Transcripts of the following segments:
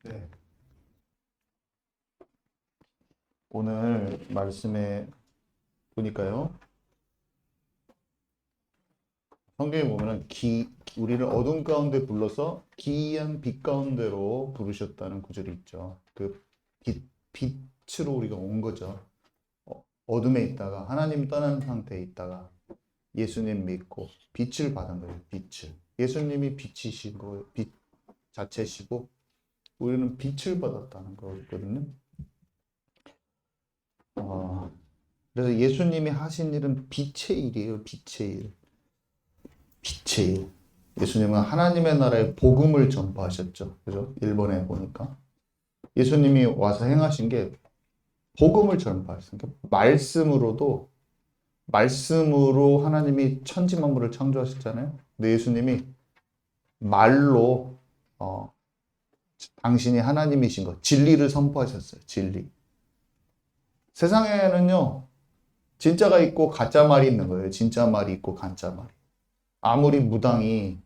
네. 오늘 말씀에 보니까요. 성경에 보면은 우리를 어둠 가운데 불러서 기이한 빛 가운데로 부르셨다는 구절이 있죠. 그 빛으로 우리가 온 거죠. 어둠에 있다가 하나님 떠난 상태에 있다가 예수님 믿고 빛을 받은 거예요. 빛을. 예수님이 빛이시고 빛 자체시고 우리는 빛을 받았다는 거거든요. 그래서 예수님이 하신 일은 빛의 일이에요. 빛의 일. 빛의 일. 예수님은 하나님의 나라의 복음을 전파하셨죠. 그죠? 일본에 보니까. 예수님이 와서 행하신 게 복음을 전파하셨으니까 말씀으로 하나님이 천지 만물을 창조하셨잖아요. 근데 예수님이 말로 당신이 하나님이신 것, 진리를 선포하셨어요. 진리. 세상에는요, 진짜가 있고 가짜 말이 있는 거예요. 진짜 말이 있고 가짜 말이. 아무리 무당이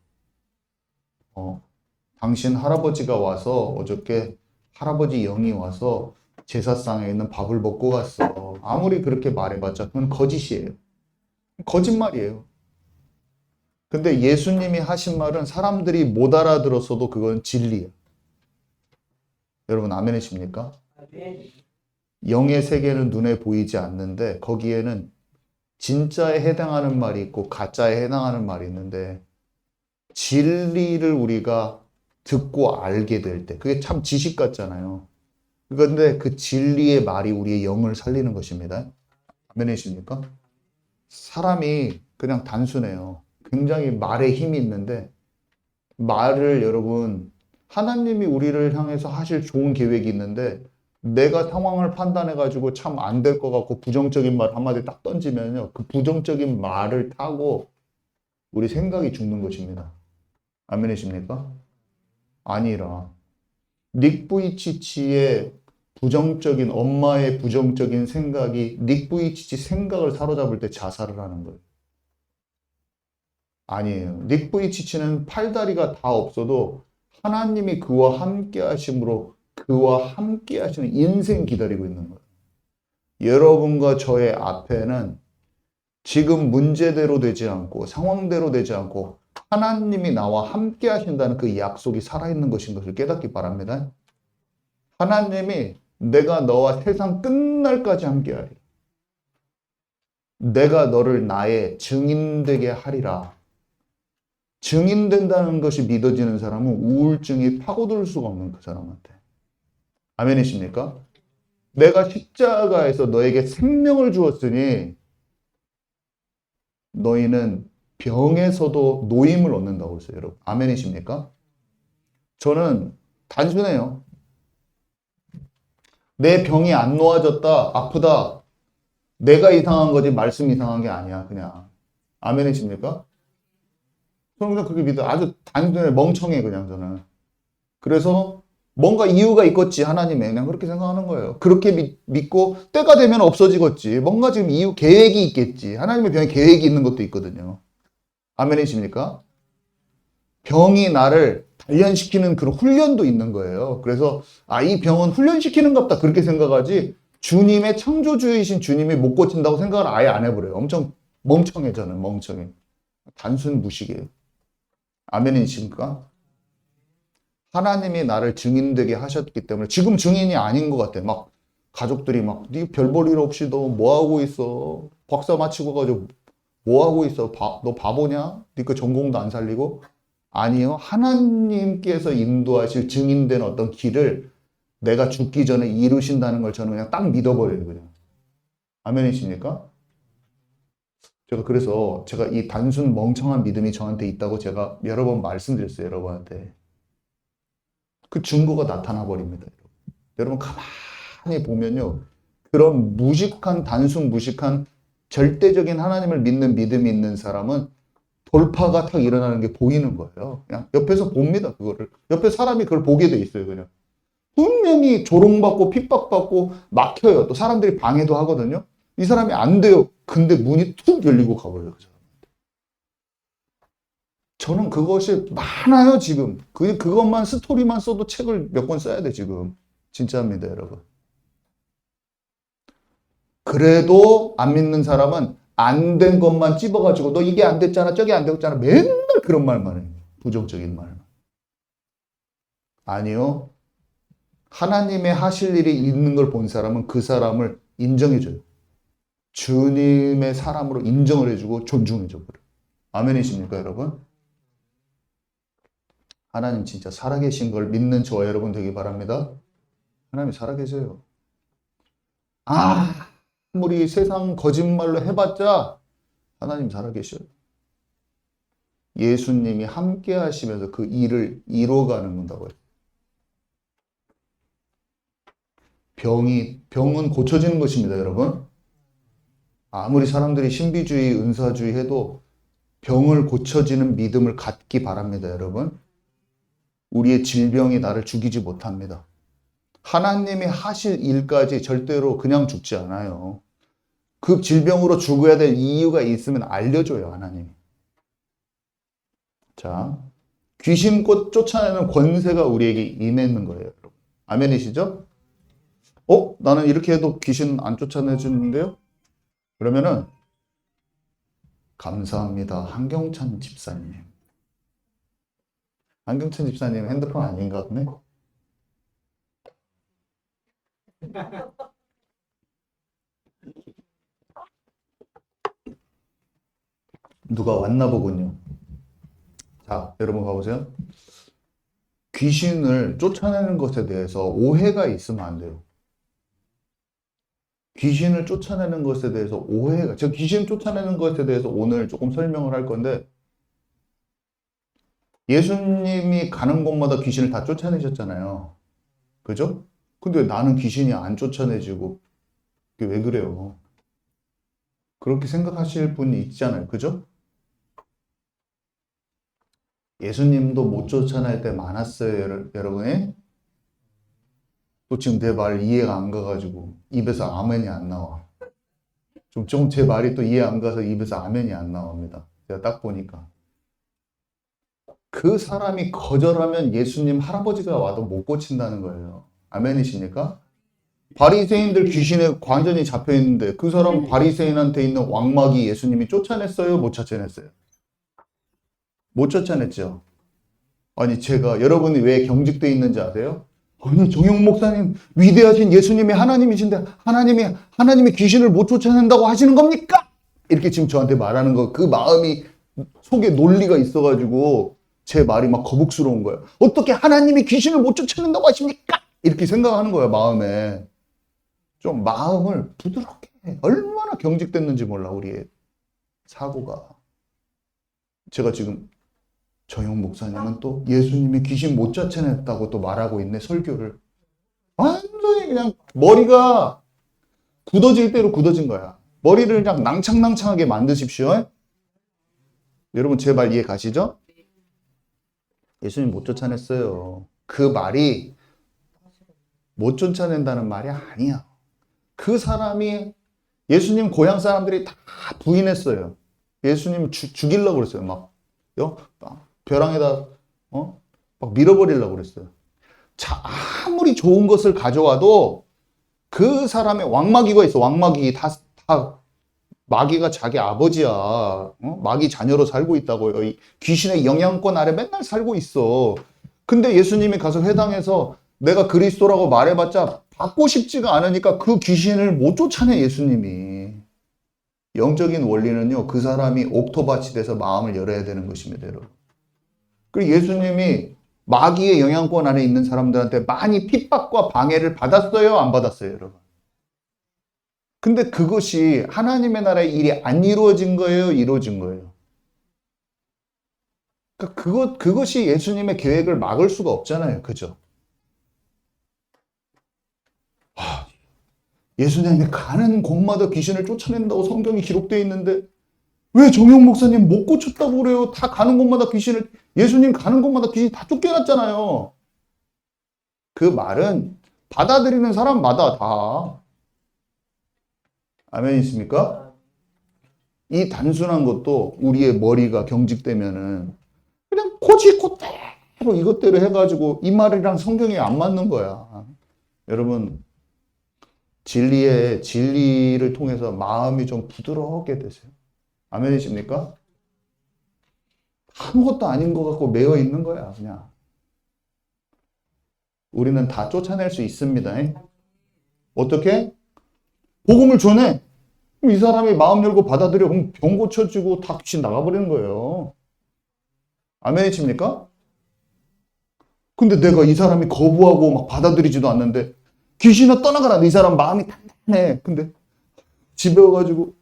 당신 할아버지가 와서 어저께 할아버지 영이 와서 제사상에 있는 밥을 먹고 갔어. 아무리 그렇게 말해봤자 그건 거짓이에요. 거짓말이에요. 근데 예수님이 하신 말은 사람들이 못 알아들었어도 그건 진리예요. 여러분 아멘이십니까? 영의 세계는 눈에 보이지 않는데 거기에는 진짜에 해당하는 말이 있고 가짜에 해당하는 말이 있는데 진리를 우리가 듣고 알게 될 때 그게 참 지식 같잖아요. 그런데 그 진리의 말이 우리의 영을 살리는 것입니다. 아멘이십니까? 사람이 그냥 단순해요. 굉장히 말에 힘이 있는데 말을 여러분 하나님이 우리를 향해서 하실 좋은 계획이 있는데 내가 상황을 판단해가지고 참 안 될 것 같고 부정적인 말 한마디 딱 던지면요. 그 부정적인 말을 타고 우리 생각이 죽는 것입니다. 아멘이십니까? 아니라 닉 부이치치의 부정적인 엄마의 부정적인 생각이 닉 부이치치 생각을 사로잡을 때 자살을 하는 거예요. 아니에요. 닉 부이치치는 팔다리가 다 없어도 하나님이 그와 함께 하심으로 그와 함께 하시는 인생 기다리고 있는 거예요. 여러분과 저의 앞에는 지금 문제대로 되지 않고 상황대로 되지 않고 하나님이 나와 함께 하신다는 그 약속이 살아있는 것인 것을 깨닫기 바랍니다. 하나님이 내가 너와 세상 끝날까지 함께 하리라. 내가 너를 나의 증인되게 하리라. 증인된다는 것이 믿어지는 사람은 우울증이 파고들 수가 없는 그 사람한테. 아멘이십니까? 내가 십자가에서 너에게 생명을 주었으니 너희는 병에서도 노임을 얻는다고 했어요, 여러분. 아멘이십니까? 저는 단순해요. 내 병이 안 놓아졌다, 아프다. 내가 이상한 거지 말씀이 이상한 게 아니야, 그냥. 아멘이십니까? 저는 그냥 그렇게 믿어요. 아주 단순해, 멍청해, 그냥 저는. 그래서 뭔가 이유가 있겠지, 하나님의. 그냥 그렇게 생각하는 거예요. 그렇게 믿고 때가 되면 없어지겠지. 뭔가 지금 계획이 있겠지. 하나님의 병에 계획이 있는 것도 있거든요. 아멘이십니까? 병이 나를 단련시키는 그런 훈련도 있는 거예요. 그래서 이 병은 훈련시키는갑다 그렇게 생각하지 주님의 창조주이신 주님이 못 고친다고 생각을 아예 안 해버려요. 엄청 멍청해 저는 멍청해. 단순 무식이에요. 아멘이십니까? 하나님이 나를 증인되게 하셨기 때문에 지금 증인이 아닌 것 같아. 막 가족들이 막 네 별 볼 일 없이 너 뭐 하고 있어? 박사 마치고 가지고 뭐 하고 있어? 너 바보냐? 네 그 전공도 안 살리고? 아니요. 하나님께서 인도하실 증인된 어떤 길을 내가 죽기 전에 이루신다는 걸 저는 그냥 딱 믿어버려요. 그냥. 아멘이십니까? 그래서 제가 이 단순 멍청한 믿음이 저한테 있다고 제가 여러 번 말씀드렸어요. 여러분한테. 그 증거가 나타나 버립니다. 여러분 가만히 보면요. 그런 단순 무식한 절대적인 하나님을 믿는 믿음이 있는 사람은 돌파가 탁 일어나는 게 보이는 거예요. 그냥 옆에서 봅니다, 그거를. 옆에 사람이 그걸 보게 돼 있어요, 그냥. 분명히 조롱받고 핍박받고 막혀요. 또 사람들이 방해도 하거든요. 이 사람이 안 돼요. 근데 문이 툭 열리고 가버려요, 그 사람. 저는 그것이 많아요, 지금. 그것만 스토리만 써도 책을 몇 권 써야 돼, 지금. 진짜입니다, 여러분. 그래도 안 믿는 사람은 안 된 것만 찝어가지고 너 이게 안 됐잖아, 저게 안 됐잖아. 맨날 그런 말만 해요. 부정적인 말만. 아니요. 하나님의 하실 일이 있는 걸 본 사람은 그 사람을 인정해줘요. 주님의 사람으로 인정을 해주고 존중해줘 버려요. 아멘이십니까, 여러분? 하나님 진짜 살아계신 걸 믿는 저와 여러분 되기 바랍니다. 하나님 살아계세요. 아무리 세상 거짓말로 해봤자 하나님 살아계셔요. 예수님이 함께 하시면서 그 일을 이뤄가는 건다고요. 병은 고쳐지는 것입니다, 여러분. 아무리 사람들이 신비주의, 은사주의 해도 병을 고쳐지는 믿음을 갖기 바랍니다, 여러분. 우리의 질병이 나를 죽이지 못합니다. 하나님이 하실 일까지 절대로 그냥 죽지 않아요. 그 질병으로 죽어야 될 이유가 있으면 알려줘요, 하나님이. 자, 귀신 곧 쫓아내는 권세가 우리에게 임했는 거예요, 여러분. 아멘이시죠? 나는 이렇게 해도 귀신 안 쫓아내주는데요? 그러면은 감사합니다, 한경찬 집사님. 한경찬 집사님 핸드폰 아닌가 보네? 누가 왔나 보군요. 자, 여러분 봐보세요. 귀신을 쫓아내는 것에 대해서 오해가 있으면 안 돼요. 귀신을 쫓아내는 것에 대해서 오해가, 제가 귀신 쫓아내는 것에 대해서 오늘 조금 설명을 할 건데, 예수님이 가는 곳마다 귀신을 다 쫓아내셨잖아요. 그죠? 근데 나는 귀신이 안 쫓아내지고, 그게 왜 그래요? 그렇게 생각하실 분이 있잖아요. 그죠? 예수님도 못 쫓아낼 때 많았어요, 여러분이. 또 지금 내 말 이해가 안 가가지고 입에서 아멘이 안 나와. 좀 제 말이 또 이해 안 가서 입에서 아멘이 안 나옵니다. 제가 딱 보니까. 그 사람이 거절하면 예수님 할아버지가 와도 못 고친다는 거예요. 아멘이십니까? 바리새인들 귀신에 완전히 잡혀 있는데 그 사람 바리새인한테 있는 왕마귀 예수님이 쫓아냈어요? 못 쫓아냈어요? 못 쫓아냈죠. 아니 제가 여러분이 왜 경직돼 있는지 아세요? 아니 정용 목사님 위대하신 예수님이 하나님이신데 하나님이 귀신을 못 쫓아낸다고 하시는 겁니까? 이렇게 지금 저한테 말하는 거, 그 마음이 속에 논리가 있어가지고 제 말이 막 거북스러운 거예요. 어떻게 하나님이 귀신을 못 쫓아낸다고 하십니까? 이렇게 생각하는 거예요, 마음에. 좀 마음을 부드럽게 해. 얼마나 경직됐는지 몰라, 우리의 사고가. 제가 지금 정용 목사님은 또 예수님이 귀신 못 쫓아냈다고 또 말하고 있네, 설교를. 완전히 그냥 머리가 굳어질 대로 굳어진 거야. 머리를 그냥 낭창낭창하게 만드십시오. 여러분 제 말 이해 가시죠? 예수님 못 쫓아냈어요. 그 말이 못 쫓아낸다는 말이 아니야. 그 사람이 예수님 고향 사람들이 다 부인했어요. 예수님 죽이려고 그랬어요. 막 벼랑에다 막 밀어버리려고 그랬어요. 자, 아무리 좋은 것을 가져와도 그 사람의 왕마귀가 있어. 왕마귀 다 마귀가 자기 아버지야. 마귀 자녀로 살고 있다고요. 이 귀신의 영향권 아래 맨날 살고 있어. 근데 예수님이 가서 회당에서 내가 그리스도라고 말해봤자 받고 싶지가 않으니까 그 귀신을 못 쫓아내, 예수님이. 영적인 원리는요, 그 사람이 옥토밭이 돼서 마음을 열어야 되는 것입니다, 여러분. 그리고 예수님이 마귀의 영향권 안에 있는 사람들한테 많이 핍박과 방해를 받았어요, 안 받았어요, 여러분? 근데 그것이 하나님의 나라의 일이 안 이루어진 거예요, 이루어진 거예요? 그러니까 그것이 예수님의 계획을 막을 수가 없잖아요, 그죠? 예수님이 가는 곳마다 귀신을 쫓아낸다고 성경이 기록되어 있는데 왜 정용 목사님 못 고쳤다고 그래요? 다 가는 곳마다 귀신을, 예수님 가는 곳마다 귀신이 다 쫓겨났잖아요. 그 말은 받아들이는 사람마다 다. 아멘 있습니까? 이 단순한 것도 우리의 머리가 경직되면은 고지 곧대로 이것대로 해가지고 이 말이랑 성경이 안 맞는 거야. 여러분, 진리를 통해서 마음이 좀 부드럽게 되세요. 아멘이십니까? 아무것도 아닌 것 같고 매여 있는 거야, 그냥. 우리는 다 쫓아낼 수 있습니다. 어떻게? 복음을 전해. 그럼 이 사람이 마음 열고 받아들여. 그럼 병 고쳐지고 다 귀신 나가버리는 거예요. 아멘이십니까? 근데 내가 이 사람이 거부하고 막 받아들이지도 않는데 귀신아 떠나가라. 이 사람 마음이 단단해. 근데 집에 와가지고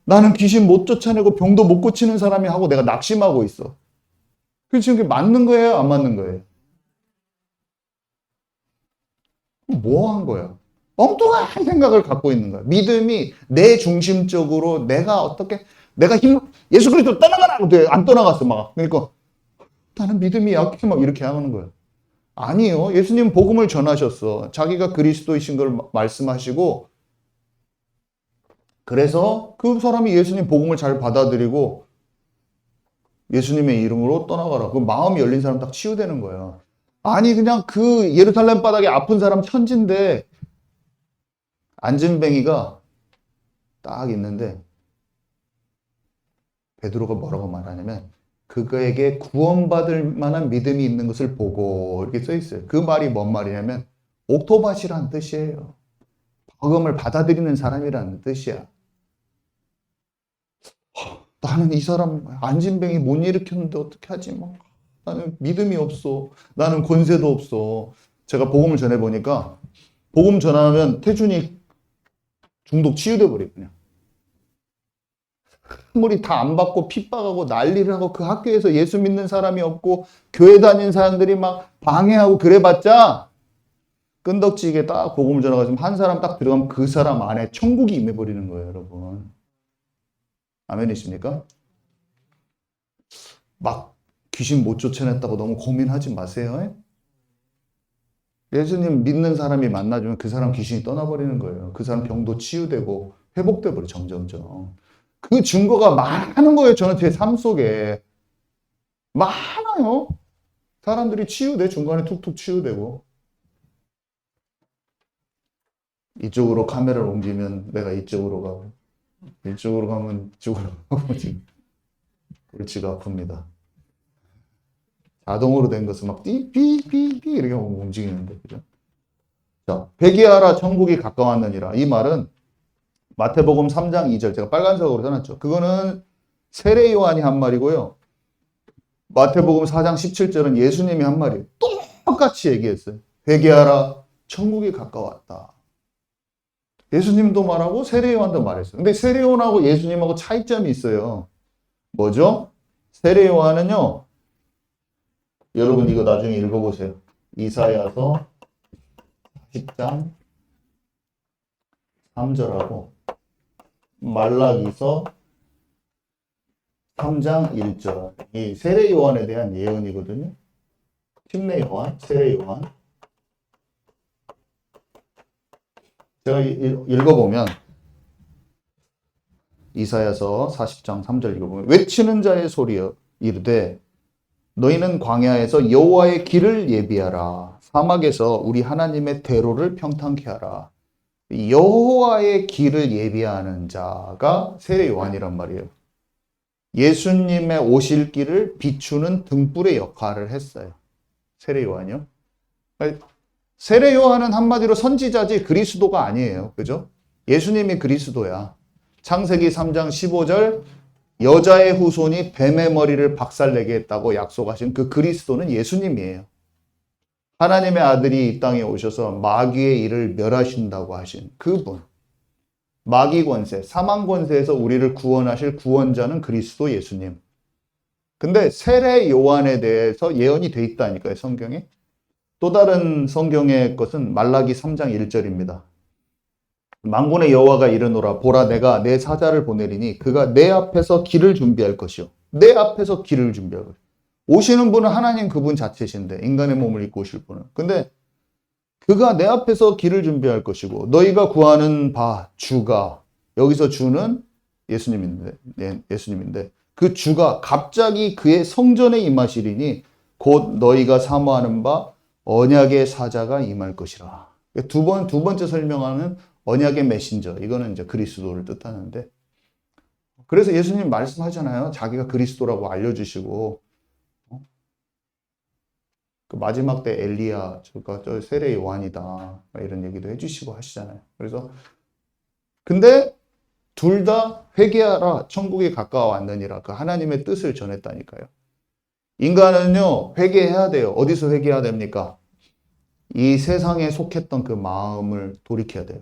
나는 귀신 못 쫓아내고 병도 못 고치는 사람이 하고 내가 낙심하고 있어. 그 지금 그게 맞는 거예요? 안 맞는 거예요? 뭐 한 거야? 엉뚱한 생각을 갖고 있는 거야. 믿음이 내 중심적으로 예수 그리스도 떠나가라! 안 떠나갔어, 막. 그러니까 나는 믿음이 약해, 막 이렇게 하는 거야. 아니요. 예수님 복음을 전하셨어. 자기가 그리스도이신 걸 말씀하시고, 그래서 그 사람이 예수님 복음을 잘 받아들이고, 예수님의 이름으로 떠나가라. 그 마음이 열린 사람 딱 치유되는 거야. 아니, 그냥 그 예루살렘 바닥에 아픈 사람 천진데, 안진뱅이가 딱 있는데, 베드로가 뭐라고 말하냐면, 그거에게 구원받을 만한 믿음이 있는 것을 보고, 이렇게 써 있어요. 그 말이 뭔 말이냐면, 옥토밭이라는 뜻이에요. 복음을 받아들이는 사람이라는 뜻이야. 나는 이 사람 안진뱅이 못 일으켰는데 어떻게 하지? 뭐. 나는 믿음이 없어. 나는 권세도 없어. 제가 복음을 전해보니까 복음 전하면 태준이 중독 치유돼 버려 그냥. 선물이 다 안 받고 핍박하고 난리를 하고 그 학교에서 예수 믿는 사람이 없고 교회 다니는 사람들이 막 방해하고 그래봤자 끈덕지게 딱 복음을 전하고 한 사람 딱 들어가면 그 사람 안에 천국이 임해버리는 거예요, 여러분. 아멘이십니까? 막 귀신 못 쫓아냈다고 너무 고민하지 마세요. 예수님 믿는 사람이 만나주면 그 사람 귀신이 떠나버리는 거예요. 그 사람 병도 치유되고 회복돼 버려 점점점. 그 증거가 많은 거예요. 저는 제 삶 속에 많아요. 사람들이 치유돼 중간에 툭툭 치유되고. 이쪽으로 카메라를 옮기면 내가 이쪽으로 가고 이쪽으로 가면 이쪽으로 가고 지금 골치가 아픕니다. 자동으로 된 것은 막 삐삐삐삐 이렇게 움직이는데 그죠? 자, 회개하라 천국이 가까웠느니라. 이 말은 마태복음 3장 2절 제가 빨간색으로 써놨죠. 그거는 세례 요한이 한 말이고요. 마태복음 4장 17절은 예수님이 한 말이에요. 똑같이 얘기했어요. 회개하라 천국이 가까웠다. 예수님도 말하고 세례 요한도 말했어요. 근데 세례 요한하고 예수님하고 차이점이 있어요. 뭐죠? 세례 요한은요. 여러분 이거 나중에 읽어보세요. 이사야서 10장 3절하고 말라기서 3장 1절. 이 세례 요한에 대한 예언이거든요. 침례 요한, 세례 요한. 제가 읽어보면 이사야서 40장 3절 읽어보면 외치는 자의 소리여 이르되 너희는 광야에서 여호와의 길을 예비하라. 사막에서 우리 하나님의 대로를 평탄케 하라. 여호와의 길을 예비하는 자가 세례 요한이란 말이에요. 예수님의 오실 길을 비추는 등불의 역할을 했어요. 세례 요한이요. 세례 요한은 한마디로 선지자지 그리스도가 아니에요. 그죠? 예수님이 그리스도야. 창세기 3장 15절 여자의 후손이 뱀의 머리를 박살내게 했다고 약속하신 그 그리스도는 예수님이에요. 하나님의 아들이 이 땅에 오셔서 마귀의 일을 멸하신다고 하신 그분. 마귀 권세, 사망 권세에서 우리를 구원하실 구원자는 그리스도 예수님. 근데 세례 요한에 대해서 예언이 돼 있다니까요, 성경에. 또 다른 성경의 것은 말라기 3장 1절입니다. 만군의 여호와가 이르노라 보라 내가 내 사자를 보내리니 그가 내 앞에서 길을 준비할 것이요. 내 앞에서 길을 준비할 것이요. 오시는 분은 하나님 그분 자체신데 인간의 몸을 입고 오실 분은. 근데 그가 내 앞에서 길을 준비할 것이고 너희가 구하는 바 주가 여기서 주는 예수님인데 그 주가 갑자기 그의 성전에 임하시리니 곧 너희가 사모하는 바 언약의 사자가 임할 것이라. 두 번째 설명하는 언약의 메신저. 이거는 이제 그리스도를 뜻하는데. 그래서 예수님 말씀하잖아요. 자기가 그리스도라고 알려주시고. 그 마지막 때 엘리야, 저 세례 요한이다. 이런 얘기도 해주시고 하시잖아요. 그래서, 근데 둘 다 회개하라. 천국에 가까워왔느니라. 그 하나님의 뜻을 전했다니까요. 인간은요, 회개해야 돼요. 어디서 회개해야 됩니까? 이 세상에 속했던 그 마음을 돌이켜야 돼요.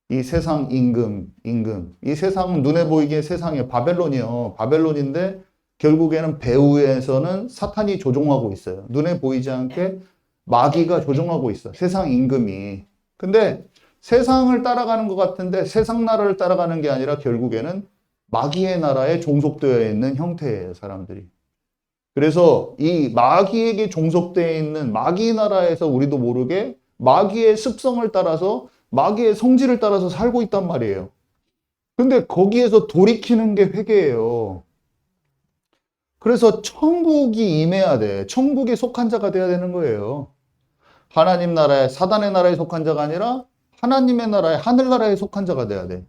이 세상 임금. 이 세상은 눈에 보이게 세상이에요. 바벨론이요. 바벨론인데 결국에는 배후에서는 사탄이 조종하고 있어요. 눈에 보이지 않게 마귀가 조종하고 있어요. 세상 임금이. 근데 세상을 따라가는 것 같은데 세상 나라를 따라가는 게 아니라 결국에는 마귀의 나라에 종속되어 있는 형태예요, 사람들이. 그래서 이 마귀에게 종속되어 있는 마귀 나라에서 우리도 모르게 마귀의 습성을 따라서 마귀의 성질을 따라서 살고 있단 말이에요. 근데 거기에서 돌이키는 게 회개예요. 그래서 천국이 임해야 돼. 천국에 속한 자가 돼야 되는 거예요. 하나님 나라에, 사단의 나라에 속한 자가 아니라 하나님의 나라에, 하늘나라에 속한 자가 돼야 돼.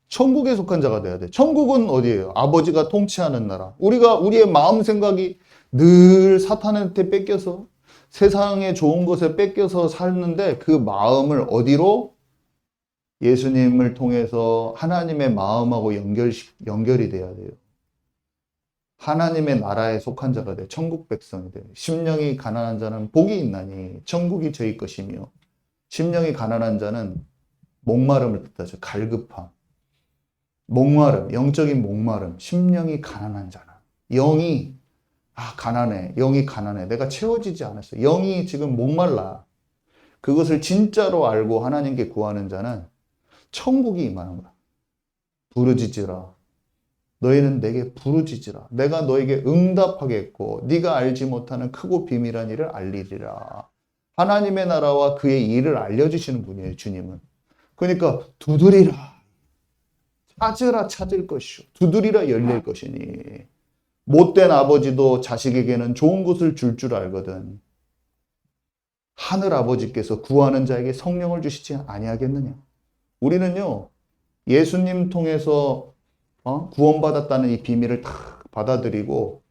천국에 속한 자가 돼야 돼. 천국은 어디예요? 아버지가 통치하는 나라. 우리의 마음 생각이 늘 사탄한테 뺏겨서 세상의 좋은 것에 뺏겨서 살는데 그 마음을 어디로? 예수님을 통해서 하나님의 마음하고 연결이 돼야 돼요. 하나님의 나라에 속한 자가 돼. 천국 백성이 돼. 심령이 가난한 자는 복이 있나니 천국이 저희 것이며 심령이 가난한 자는 목마름을 뜻하죠. 갈급함. 목마름, 영적인 목마름, 심령이 가난한 자는 영이 가난해. 영이 가난해. 내가 채워지지 않았어. 영이 지금 목말라. 그것을 진짜로 알고 하나님께 구하는 자는 천국이 임하는 거야. 부르짖으라. 너희는 내게 부르짖으라. 내가 너에게 응답하겠고 네가 알지 못하는 크고 비밀한 일을 알리리라. 하나님의 나라와 그의 일을 알려주시는 분이에요, 주님은. 그러니까 두드리라. 찾으라 찾을 것이요. 두드리라 열릴 것이니. 못된 아버지도 자식에게는 좋은 것을 줄 알거든. 하늘 아버지께서 구하는 자에게 성령을 주시지 아니하겠느냐. 우리는요, 예수님 통해서 구원받았다는 이 비밀을 다 받아들이고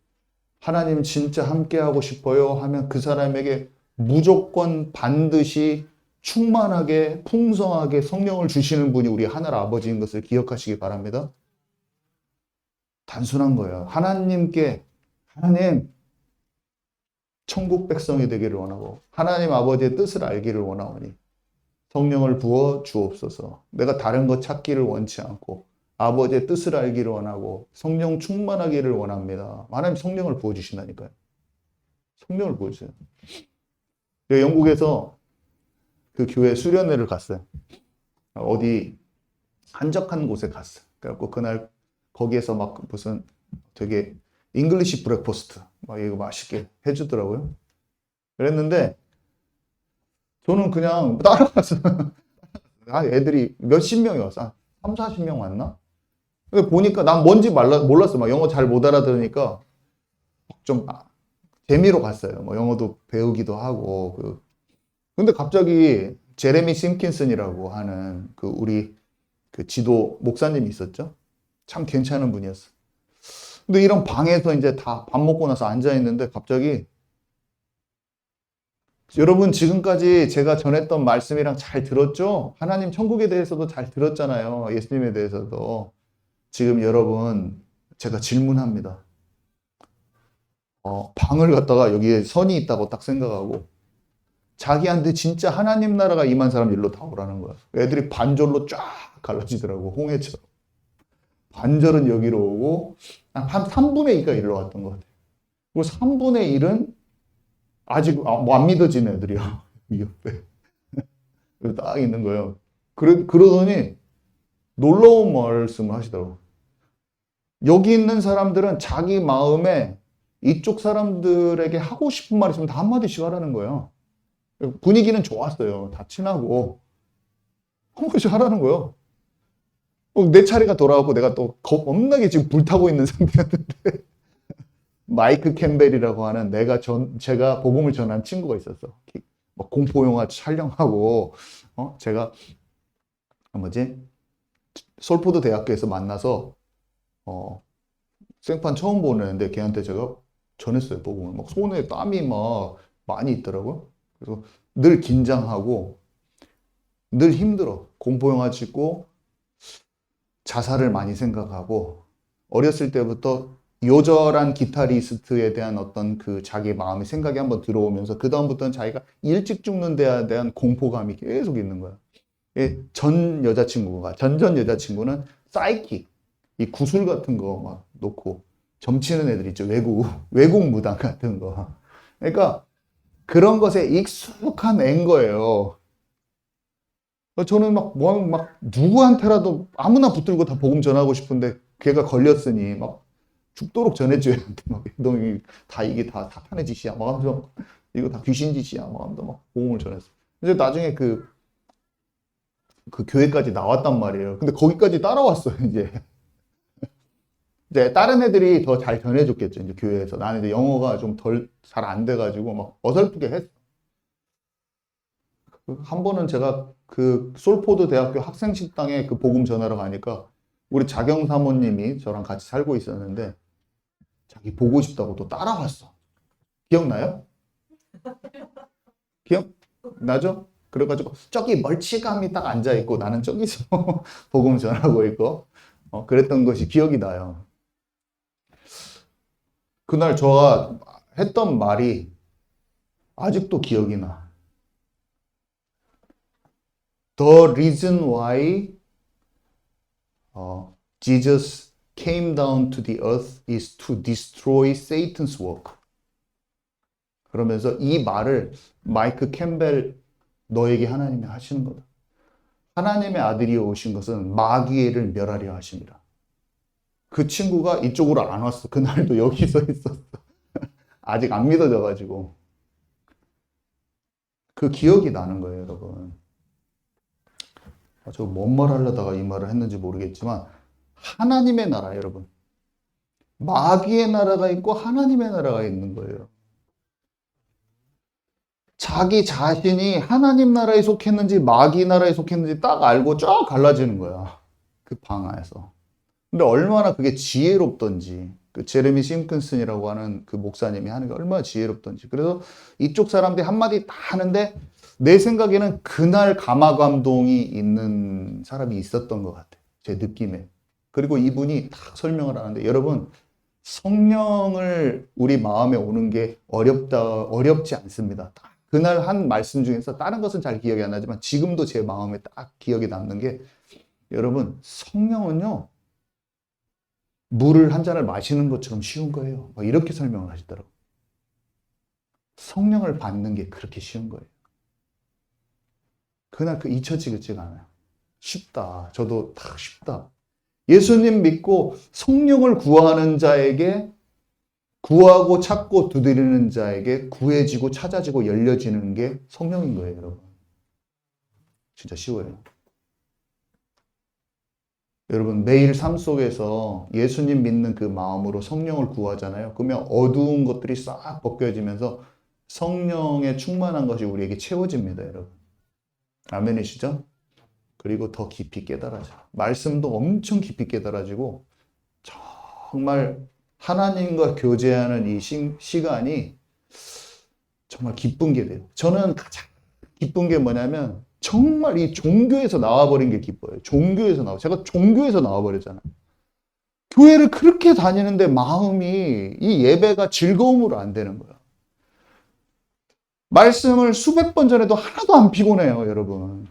하나님 진짜 함께하고 싶어요 하면 그 사람에게 무조건 반드시 충만하게 풍성하게 성령을 주시는 분이 우리 하늘 아버지인 것을 기억하시기 바랍니다. 단순한 거예요. 하나님 천국 백성이 되기를 원하고 하나님 아버지의 뜻을 알기를 원하오니 성령을 부어 주옵소서. 내가 다른 것 찾기를 원치 않고 아버지의 뜻을 알기를 원하고 성령 충만하기를 원합니다. 하나님 성령을 부어주신다니까요. 성령을 부어주세요. 영국에서 그 교회 수련회를 갔어요. 어디 한적한 곳에 갔어요. 그래갖고 그날 거기에서 막 무슨 되게 잉글리시 브렉퍼스트 막 이거 맛있게 해주더라고요. 그랬는데 저는 그냥 따라갔어요. 애들이 몇십 명이 왔어. 3, 40명 왔나? 보니까 난 뭔지 몰랐어. 막 영어 잘 못 알아들으니까 좀 재미로 갔어요. 뭐 영어도 배우기도 하고. 근데 갑자기 제레미 심킨슨이라고 하는 우리 지도 목사님이 있었죠. 참 괜찮은 분이었어. 근데 이런 방에서 이제 다 밥 먹고 나서 앉아 있는데 갑자기 여러분 지금까지 제가 전했던 말씀이랑 잘 들었죠? 하나님 천국에 대해서도 잘 들었잖아요. 예수님에 대해서도. 지금 여러분 제가 질문합니다. 방을 갖다가 여기에 선이 있다고 딱 생각하고 자기한테 진짜 하나님 나라가 임한 사람 일로 다 오라는 거야. 애들이 반절로 쫙 갈라지더라고. 홍해처럼. 반절은 여기로 오고 한 3분의 2가 일로 왔던 것 같아요. 그리고 3분의 1은 아직 뭐 안 믿어지는 애들이야. 이 옆에. 딱 있는 거예요. 그러더니 놀라운 말씀을 하시더라고. 여기 있는 사람들은 자기 마음에 이쪽 사람들에게 하고 싶은 말 있으면 다 한마디씩 하라는 거예요. 분위기는 좋았어요. 다 친하고. 한 번씩 하라는 거예요. 내 차례가 돌아왔고 내가 또 겁나게 지금 불타고 있는 상태였는데 마이크 캠벨이라고 하는 제가 복음을 전한 친구가 있었어. 막 공포 영화 촬영하고 제가 솔포드 대학교에서 만나서 생판 처음 보는데 걔한테 제가 전했어요, 복음을. 막 손에 땀이 막 많이 있더라고요. 그래서 늘 긴장하고 늘 힘들어. 공포 영화 찍고 자살을 많이 생각하고 어렸을 때부터 요절한 기타리스트에 대한 어떤 그 자기 마음의 생각이 한번 들어오면서 그다음부터는 자기가 일찍 죽는 데에 대한 공포감이 계속 있는 거야. 전 여자친구는 사이킥, 이 구슬 같은 거 막 놓고 점치는 애들 있죠. 외국 무당 같은 거. 그러니까 그런 것에 익숙한 애인 거예요. 저는 막 누구한테라도 아무나 붙들고 다 복음 전하고 싶은데 걔가 걸렸으니 막 죽도록 전해줘야 돼. 너 이게 다 사탄의 짓이야. 막 하면서 이거 다 귀신 짓이야. 막 하면서 막 복음을 전했어. 이제 나중에 그 교회까지 나왔단 말이에요. 근데 거기까지 따라왔어요, 이제 다른 애들이 더 잘 전해줬겠죠, 이제 교회에서. 나는 이제 영어가 좀 잘 안 돼가지고 막 어설프게 했어. 한 번은 제가 그 솔포드 대학교 학생식당에 그 복음 전하러 가니까 우리 자경 사모님이 저랑 같이 살고 있었는데 자기 보고 싶다고 또 따라왔어. 기억나요? 기억나죠? 그래가지고 저기 멀찌감이 딱 앉아있고 나는 저기서 복음 전하고 있고 그랬던 것이 기억이 나요. 그날 저가 했던 말이 아직도 기억이 나. The reason why Jesus came down to the earth is to destroy Satan's work. 그러면서 이 말을 마이크 캠벨 너에게 하나님이 하시는 거다. 하나님의 아들이 오신 것은 마귀를 멸하려 하십니다. 그 친구가 이쪽으로 안 왔어. 그날도 여기 서 있었어. 아직 안 믿어져가지고. 그 기억이 나는 거예요, 여러분. 저 뭔 말 하려다가 이 말을 했는지 모르겠지만 하나님의 나라, 여러분. 마귀의 나라가 있고 하나님의 나라가 있는 거예요. 자기 자신이 하나님 나라에 속했는지 마귀 나라에 속했는지 딱 알고 쫙 갈라지는 거야. 그 방 안에서. 근데 얼마나 그게 지혜롭던지. 그 제레미 심킨슨이라고 하는 그 목사님이 하는 게 얼마나 지혜롭던지. 그래서 이쪽 사람들이 한마디 다 하는데 내 생각에는 그날 감화 감동이 있는 사람이 있었던 것 같아요. 제 느낌에. 그리고 이분이 딱 설명을 하는데 여러분 성령을 우리 마음에 오는 게 어렵지 않습니다. 그날 한 말씀 중에서 다른 것은 잘 기억이 안 나지만 지금도 제 마음에 딱 기억에 남는 게 여러분 성령은요 물을 한 잔을 마시는 것처럼 쉬운 거예요. 이렇게 설명을 하시더라고요. 성령을 받는 게 그렇게 쉬운 거예요. 그날 잊혀지지가 않아요. 쉽다. 저도 딱 쉽다. 예수님 믿고 성령을 구하는 자에게 구하고 찾고 두드리는 자에게 구해지고 찾아지고 열려지는 게 성령인 거예요, 여러분. 진짜 쉬워요. 여러분 매일 삶 속에서 예수님 믿는 그 마음으로 성령을 구하잖아요. 그러면 어두운 것들이 싹 벗겨지면서 성령의 충만한 것이 우리에게 채워집니다, 여러분. 아멘이시죠? 그리고 더 깊이 깨달아져. 말씀도 엄청 깊이 깨달아지고 정말 하나님과 교제하는 이 시간이 정말 기쁜 게 돼요. 저는 가장 기쁜 게 뭐냐면 정말 이 종교에서 나와버린 게 기뻐요. 제가 종교에서 나와버렸잖아요. 교회를 그렇게 다니는데 마음이 이 예배가 즐거움으로 안 되는 거예요. 말씀을 수백 번 전해도 하나도 안 피곤해요, 여러분.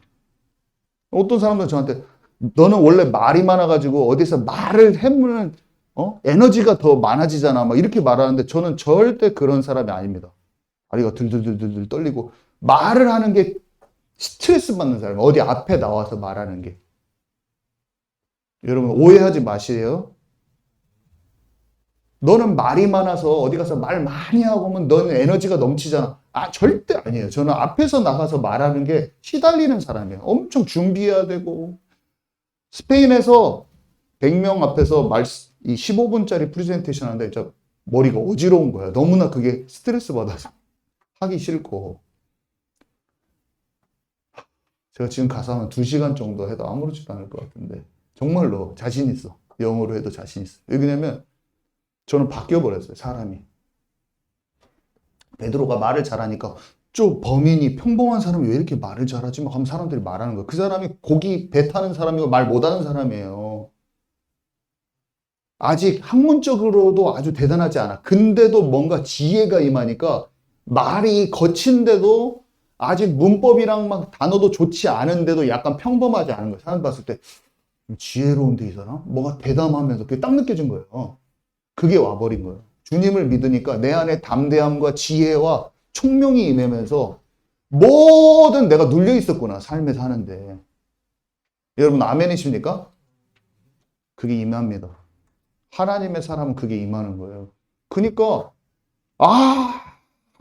어떤 사람들은 저한테 너는 원래 말이 많아가지고 어디서 말을 해보면 에너지가 더 많아지잖아. 막 이렇게 말하는데 저는 절대 그런 사람이 아닙니다. 다리가 들들들들 떨리고 말을 하는 게 스트레스 받는 사람. 어디 앞에 나와서 말하는 게. 여러분 오해하지 마세요. 너는 말이 많아서 어디 가서 말 많이 하고 오면 너는 에너지가 넘치잖아. 절대 아니에요. 저는 앞에서 나가서 말하는 게 시달리는 사람이에요. 엄청 준비해야 되고 스페인에서 100명 앞에서 이 15분짜리 프레젠테이션 하는데 진짜 머리가 어지러운 거야. 너무나 그게 스트레스 받아서 하기 싫고. 제가 지금 가서 한 2시간 정도 해도 아무렇지도 않을 것 같은데 정말로 자신 있어. 영어로 해도 자신 있어. 왜냐면 저는 바뀌어 버렸어요, 사람이. 베드로가 말을 잘하니까 좀 범인이 평범한 사람이 왜 이렇게 말을 잘하지? 막 하면 사람들이 말하는 거야. 그 사람이 고기 배 타는 사람이고 말 못하는 사람이에요. 아직 학문적으로도 아주 대단하지 않아. 근데도 뭔가 지혜가 임하니까 말이 거친데도 아직 문법이랑 막 단어도 좋지 않은데도 약간 평범하지 않은 거야. 사람 봤을 때 지혜로운데 이 사람? 뭔가 대담하면서 그게 딱 느껴진 거예요. 그게 와버린 거예요. 주님을 믿으니까 내 안에 담대함과 지혜와 총명이 임하면서 뭐든 내가 눌려 있었구나. 삶에 사는데. 여러분 아멘이십니까? 그게 임합니다. 하나님의 사람은 그게 임하는 거예요. 그러니까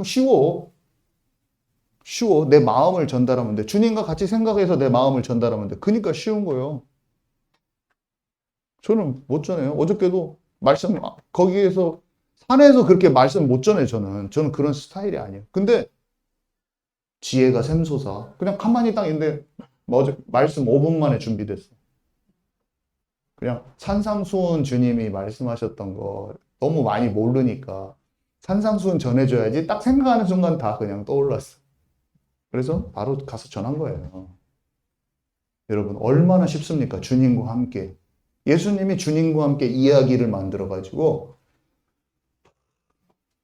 쉬워. 쉬워. 내 마음을 전달하면 돼. 주님과 같이 생각해서 내 마음을 전달하면 돼. 그러니까 쉬운 거예요. 저는 못 전해요. 어저께도 말씀 거기에서 산에서 그렇게 말씀 못 전해요. 저는 그런 스타일이 아니에요. 근데 지혜가 샘솟아. 그냥 가만히 딱 있는데 어제 말씀 5분 만에 준비됐어. 그냥 산상수훈 주님이 말씀하셨던 거 너무 많이 모르니까 산상수훈 전해줘야지 딱 생각하는 순간 다 그냥 떠올랐어. 그래서 바로 가서 전한 거예요. 여러분 얼마나 쉽습니까? 주님과 함께. 예수님이 주님과 함께 이야기를 만들어가지고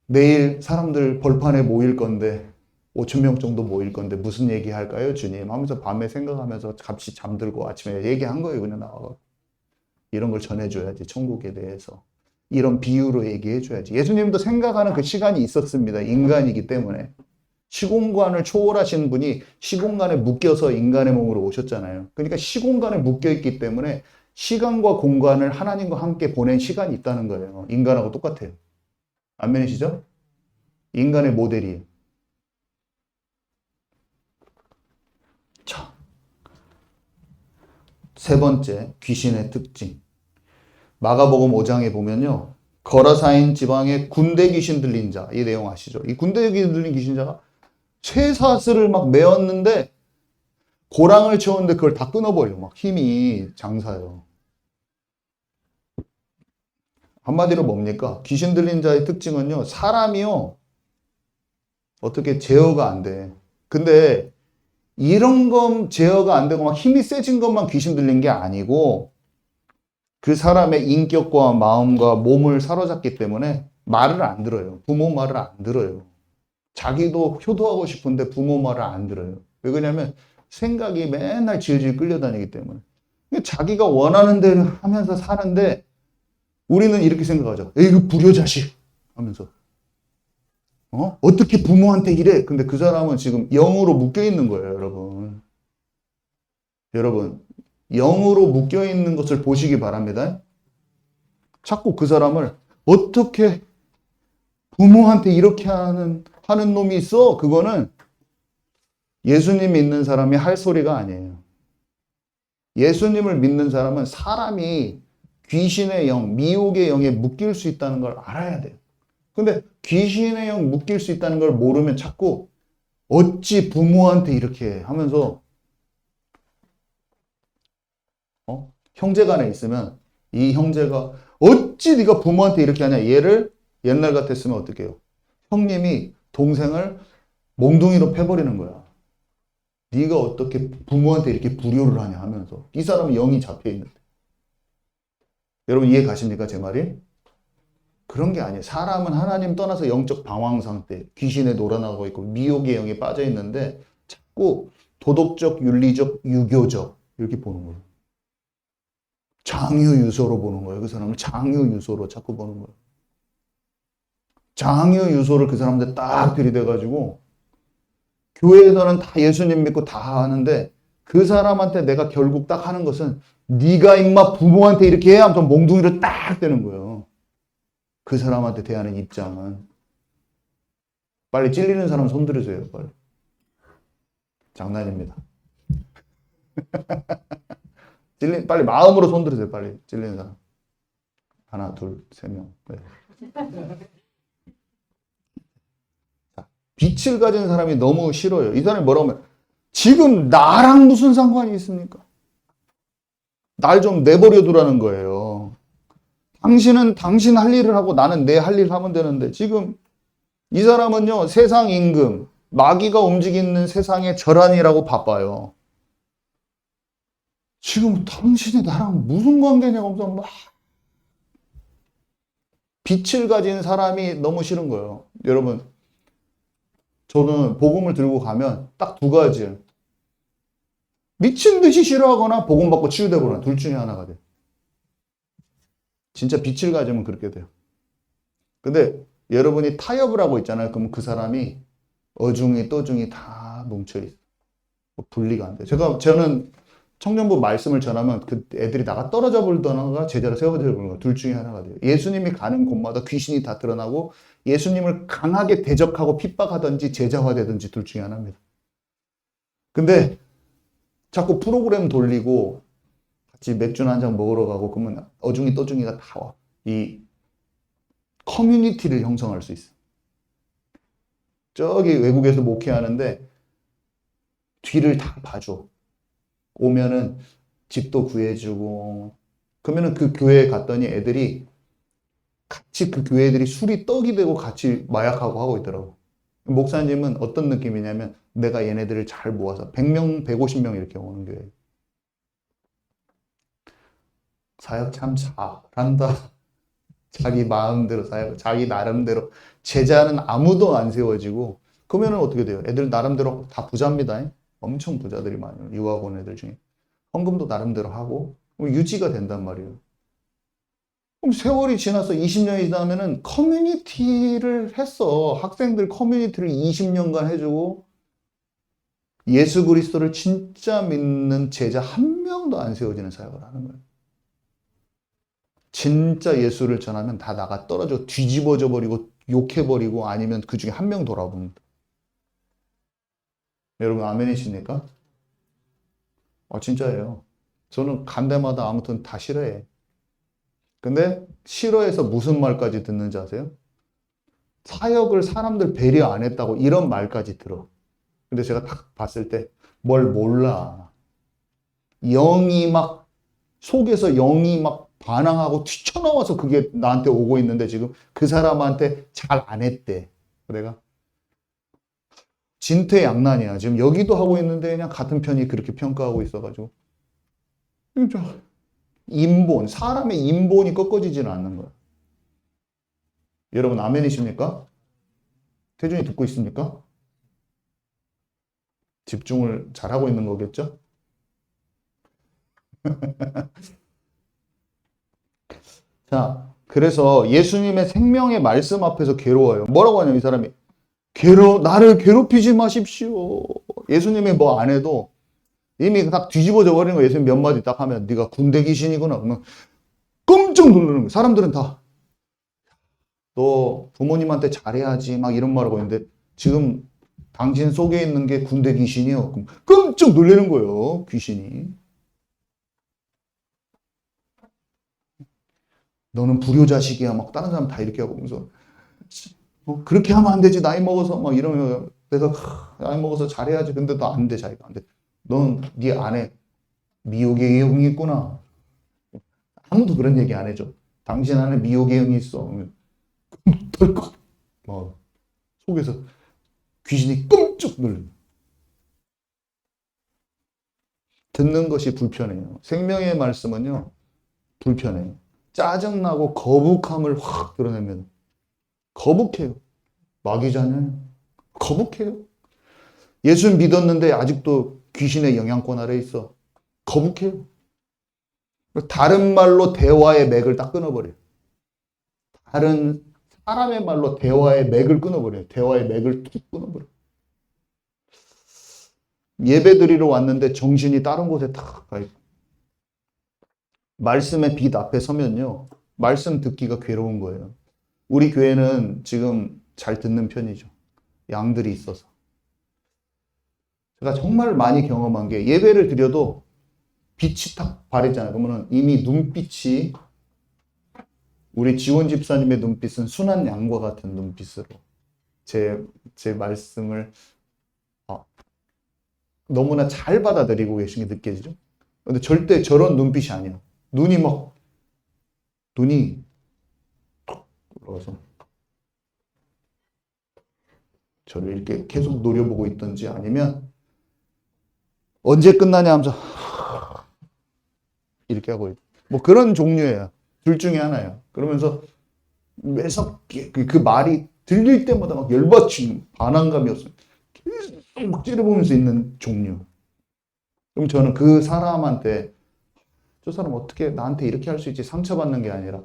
내일 사람들 벌판에 모일 건데 5천 명 정도 모일 건데 무슨 얘기 할까요, 주님? 하면서 밤에 생각하면서 같이 잠들고 아침에 얘기한 거예요. 그냥 나와서. 이런 걸 전해줘야지, 천국에 대해서. 이런 비유로 얘기해줘야지. 예수님도 생각하는 그 시간이 있었습니다. 인간이기 때문에. 시공간을 초월하신 분이 시공간에 묶여서 인간의 몸으로 오셨잖아요. 그러니까 시공간에 묶여있기 때문에 시간과 공간을 하나님과 함께 보낸 시간이 있다는 거예요. 인간하고 똑같아요. 안면이시죠? 인간의 모델이에요. 자, 세 번째, 귀신의 특징. 마가복음 5장에 보면요. 거라사인 지방에 군대 귀신 들린 자, 이 내용 아시죠? 이 군대 귀신 들린 귀신자가 쇠사슬을 막 메었는데 고랑을 채웠는데 그걸 다 끊어버려. 막 힘이 장사요. 한마디로 뭡니까? 귀신 들린 자의 특징은요. 사람이요. 어떻게 제어가 안 돼. 근데 이런 건 제어가 안 되고 막 힘이 세진 것만 귀신 들린 게 아니고 그 사람의 인격과 마음과 몸을 사로잡기 때문에 말을 안 들어요. 부모 말을 안 들어요. 자기도 효도하고 싶은데 부모 말을 안 들어요. 왜 그러냐면 생각이 맨날 질질 끌려다니기 때문에. 자기가 원하는 대로 하면서 사는데 우리는 이렇게 생각하죠. 에이, 그 불효자식 하면서. 어떻게 부모한테 이래? 근데 그 사람은 지금 영으로 묶여 있는 거예요, 여러분. 여러분, 영으로 묶여 있는 것을 보시기 바랍니다. 자꾸 그 사람을 어떻게 부모한테 이렇게 하는 놈이 있어? 그거는 예수님 믿는 사람이 할 소리가 아니에요. 예수님을 믿는 사람은 사람이 귀신의 영, 미혹의 영에 묶일 수 있다는 걸 알아야 돼요. 근데 귀신의 영 묶일 수 있다는 걸 모르면 자꾸 어찌 부모한테 이렇게 하면서 형제간에 있으면 이 형제가 어찌 네가 부모한테 이렇게 하냐. 얘를 옛날 같았으면 어떻게 해요? 형님이 동생을 몽둥이로 패버리는 거야. 네가 어떻게 부모한테 이렇게 불효를 하냐 하면서. 이 사람은 영이 잡혀 있는데. 여러분 이해 가십니까? 제 말이? 그런 게 아니에요. 사람은 하나님 떠나서 영적 방황 상태, 귀신에 놀아나고 있고 미혹의 영에 빠져 있는데 자꾸 도덕적, 윤리적, 유교적 이렇게 보는 거예요. 장유유소로 보는 거예요. 그 사람을 장유유소로 자꾸 보는 거예요. 장유유소를 그 사람한테 딱 들이대가지고 교회에서는 다 예수님 믿고 다 하는데 그 사람한테 내가 결국 딱 하는 것은 네가 임마 부모한테 이렇게 해야 하면서 몽둥이를 딱 대는 거예요. 그 사람한테 대하는 입장은. 빨리 찔리는 사람 손 들으세요. 빨리. 장난입니다. 빨리 마음으로 손 들으세요. 빨리 찔리는 사람. 하나, 둘, 세 명. 네. 자, 빛을 가진 사람이 너무 싫어요. 이 사람이 뭐라고 하면 지금 나랑 무슨 상관이 있습니까? 날 좀 내버려 두라는 거예요. 당신은 당신 할 일을 하고 나는 내 할 일을 하면 되는데 지금 이 사람은요, 세상 임금, 마귀가 움직이는 세상의 절안이라고 바빠요. 지금 당신이 나랑 무슨 관계냐고 하면서 막 빛을 가진 사람이 너무 싫은 거예요. 여러분, 저는 복음을 들고 가면 딱 두 가지예요. 미친 듯이 싫어하거나 복음 받고 치유되거나 둘 중에 하나가 돼요. 진짜 빛을 가지면 그렇게 돼요. 근데 여러분이 타협을 하고 있잖아요. 그럼 그 사람이 어중이 떠중이 다 뭉쳐있어요. 분리가 안 돼요. 저는 청년부 말씀을 전하면 그 애들이 나가 떨어져 버리거나 제자로 세워져 버리는 둘 중에 하나가 돼요. 예수님이 가는 곳마다 귀신이 다 드러나고 예수님을 강하게 대적하고 핍박하든지 제자화되든지 둘 중에 하나입니다. 근데 자꾸 프로그램 돌리고 같이 맥주나 한 잔 먹으러 가고 그러면 어중이 떠중이가 다 와. 이 커뮤니티를 형성할 수 있어요. 저기 외국에서 목회하는데 뒤를 다 봐줘. 오면은 집도 구해주고 그러면은 그 교회에 갔더니 애들이 같이 그 교회 애들이 술이 떡이 되고 같이 마약하고 하고 있더라고. 목사님은 어떤 느낌이냐면 내가 얘네들을 잘 모아서 100명, 150명 이렇게 오는 교회. 사역 참 잘한다. 자기 마음대로 사역, 자기 나름대로. 제자는 아무도 안 세워지고 그러면은 어떻게 돼요? 애들 나름대로 다 부자입니다. 엄청 부자들이 많아요. 유학 온 애들 중에. 헌금도 나름대로 하고 유지가 된단 말이에요. 그럼 세월이 지나서 20년이 지나면은 커뮤니티를 했어. 학생들 커뮤니티를 20년간 해주고 예수 그리스도를 진짜 믿는 제자 한 명도 안 세워지는 사역을 하는 거예요. 진짜 예수를 전하면 다 나가 떨어져 뒤집어져 버리고 욕해버리고 아니면 그 중에 한 명 돌아봅니다. 여러분 아멘이십니까? 진짜예요. 저는 간 데마다 아무튼 다 싫어해. 근데 싫어해서 무슨 말까지 듣는지 아세요? 사역을 사람들 배려 안 했다고 이런 말까지 들어. 근데 제가 딱 봤을 때 뭘 몰라. 영이 막 속에서 영이 막 반항하고 튀쳐나와서 그게 나한테 오고 있는데 지금 그 사람한테 잘 안 했대. 내가 진퇴양난이야. 지금 여기도 하고 있는데 그냥 같은 편이 그렇게 평가하고 있어가지고 인본, 사람의 인본이 꺾어지지는 않는 거야. 여러분 아멘이십니까? 태준이 듣고 있습니까? 집중을 잘하고 있는 거겠죠? 자, 그래서 예수님의 생명의 말씀 앞에서 괴로워요. 뭐라고 하냐면 이 사람이 나를 괴롭히지 마십시오. 예수님이 뭐 안 해도 이미 딱 뒤집어져 버리는 거예요. 예수님 몇 마디 딱 하면 네가 군대 귀신이구나. 그러면 깜짝 놀라는 거예요. 사람들은 다 너 부모님한테 잘해야지 막 이런 말하고 있는데 지금 당신 속에 있는 게 군대 귀신이요. 그럼 깜짝 놀라는 거예요. 귀신이. 너는 불효자식이야. 막 다른 사람 다 이렇게 하고 그러면서 그렇게 하면 안 되지. 나이 먹어서 막 이러면 내가 나이 먹어서 잘해야지. 근데 너 안 돼. 자기가 안 돼. 넌 네 안에 미혹의 영이 있구나. 아무도 그런 얘기 안 해줘. 당신 안에 미혹의 영이 있어. 덜컥 속에서 귀신이 끔찍 놀랍니다. 듣는 것이 불편해요. 생명의 말씀은요, 불편해요. 짜증나고 거북함을 확 드러내면 거북해요. 마귀잖아요. 거북해요. 예수 믿었는데 아직도 귀신의 영향권 아래 있어. 거북해요. 다른 말로 대화의 맥을 딱 끊어버려요. 다른 사람의 말로 대화의 맥을 끊어버려요. 대화의 맥을 툭 끊어버려요. 예배 드리러 왔는데 정신이 다른 곳에 탁 가 있고. 말씀의 빛 앞에 서면요. 말씀 듣기가 괴로운 거예요. 우리 교회는 지금 잘 듣는 편이죠. 양들이 있어서. 제가 정말 많이 경험한 게 예배를 드려도 빛이 딱 바래잖아요. 그러면 이미 눈빛이 우리 지원 집사님의 눈빛은 순한 양과 같은 눈빛으로 제 말씀을 너무나 잘 받아들이고 계신 게 느껴지죠? 근데 절대 저런 눈빛이 아니에요. 눈이 톡 올라가서 저를 이렇게 계속 노려보고 있든지 아니면 언제 끝나냐 하면서 이렇게 하고 뭐 그런 종류예요. 둘 중에 하나예요. 그러면서 매섭게 그 말이 들릴 때마다 막 열받침, 반항감이 없어요. 계속 막 찌르보면서 있는 종류. 그럼 저는 그 사람한테 저 사람 어떻게 나한테 이렇게 할 수 있지? 상처받는 게 아니라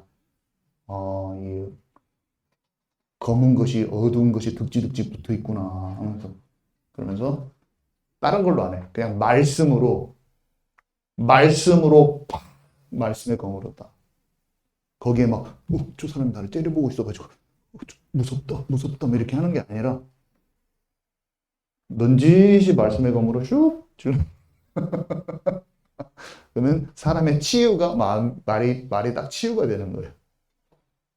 이 검은 것이 어두운 것이 득지득지 붙어 있구나 하면서 그러면서 다른 걸로 안 해. 그냥 말씀으로 팍 말씀의 검으로다. 거기에 막 저 사람이 나를 째려보고 있어가지고 무섭다 무섭다 뭐 이렇게 하는 게 아니라 넌지시 말씀의 검으로 슉 그러면 사람의 치유가 말이 딱 치유가 되는 거예요.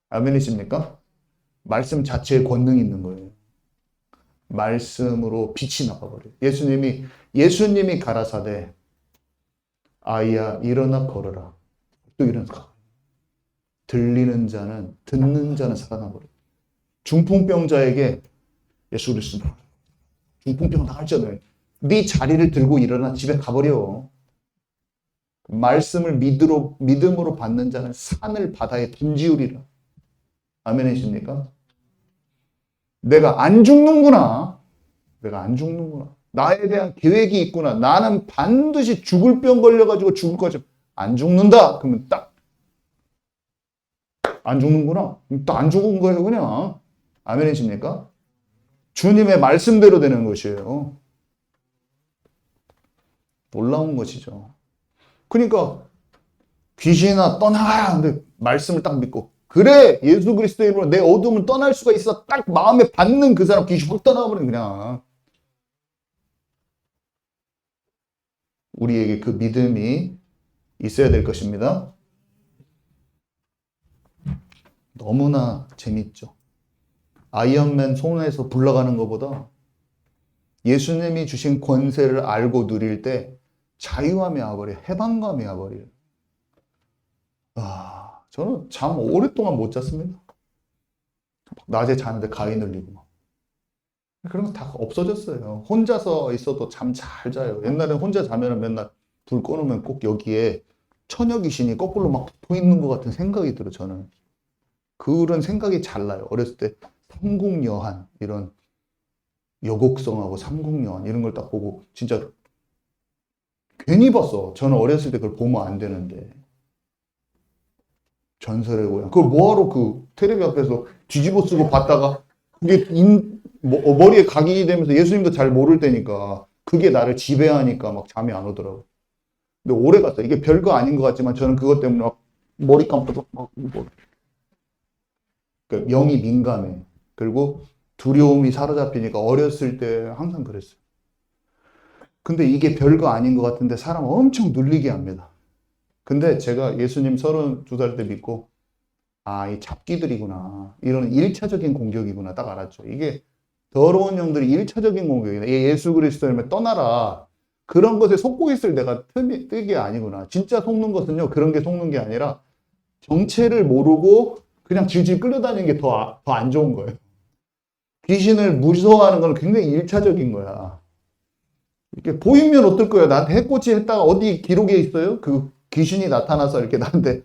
아멘이십니까? 말씀 자체에 권능이 있는 거예요. 말씀으로 빛이 나가버려요. 예수님이 가라사대 아이야 일어나 걸어라. 또 일어나 들리는 자는 듣는 자는 살아나버려요. 중풍병자에게 예수 그리스도 중풍병 나았잖아요. 네 자리를 들고 일어나 집에 가버려. 말씀을 믿음으로 받는 자는 산을 바다에 던지우리라. 아멘이십니까? 내가 안 죽는구나. 나에 대한 계획이 있구나. 나는 반드시 죽을 병 걸려가지고 죽을 거지. 안 죽는다. 그러면 딱 안 죽는구나. 또 안 죽은 거예요, 그냥. 아멘이십니까? 주님의 말씀대로 되는 것이에요. 놀라운 것이죠. 그러니까 귀신아 떠나가라. 근데 말씀을 딱 믿고 그래 예수 그리스도의 이름으로 내 어둠을 떠날 수가 있어. 딱 마음에 받는 그 사람 귀신 확 떠나버리는 그냥. 우리에게 그 믿음이 있어야 될 것입니다. 너무나 재밌죠. 아이언맨 손에서 굴러가는 것보다 예수님이 주신 권세를 알고 누릴 때 자유함이 와버려요. 해방감이 와버려요. 저는 잠 오랫동안 못 잤습니다. 낮에 자는데 가위 눌리고 막. 그런 거 다 없어졌어요. 혼자서 있어도 잠 잘 자요. 옛날엔 혼자 자면 맨날 불 꺼놓으면 꼭 여기에 처녀 귀신이 거꾸로 막 붙어 있는 것 같은 생각이 들어요. 저는 그런 생각이 잘 나요. 어렸을 때 삼국여한 이런 여곡성하고 삼국여한 이런 걸 딱 보고 진짜 괜히 봤어. 저는 어렸을 때 그걸 보면 안 되는데. 전설의 고향. 그걸 뭐하러 그 테레비 앞에서 뒤집어 쓰고 봤다가 그게 머리에 각인이 되면서 예수님도 잘 모를 때니까 그게 나를 지배하니까 막 잠이 안 오더라고. 근데 오래 갔어. 이게 별거 아닌 것 같지만 저는 그것 때문에 막 머리 감고도 막 그러니까 영이 민감해. 그리고 두려움이 사로잡히니까 어렸을 때 항상 그랬어요. 근데 이게 별거 아닌 것 같은데 사람 엄청 눌리게 합니다. 근데 제가 예수님 32살 때 믿고 이 잡기들이구나. 이런 1차적인 공격이구나 딱 알았죠. 이게 더러운 영들이 1차적인 공격이다. 예수 그리스도를 떠나라. 그런 것에 속고 있을 내가 뜨게 아니구나. 진짜 속는 것은요. 그런 게 속는 게 아니라 정체를 모르고 그냥 질질 끌려다니는 게 더 안 좋은 거예요. 귀신을 무서워하는 건 굉장히 1차적인 거야. 이렇게 보이면 어떨 거예요? 나한테 해코지 했다가 어디 기록에 있어요? 그 귀신이 나타나서 이렇게 나한테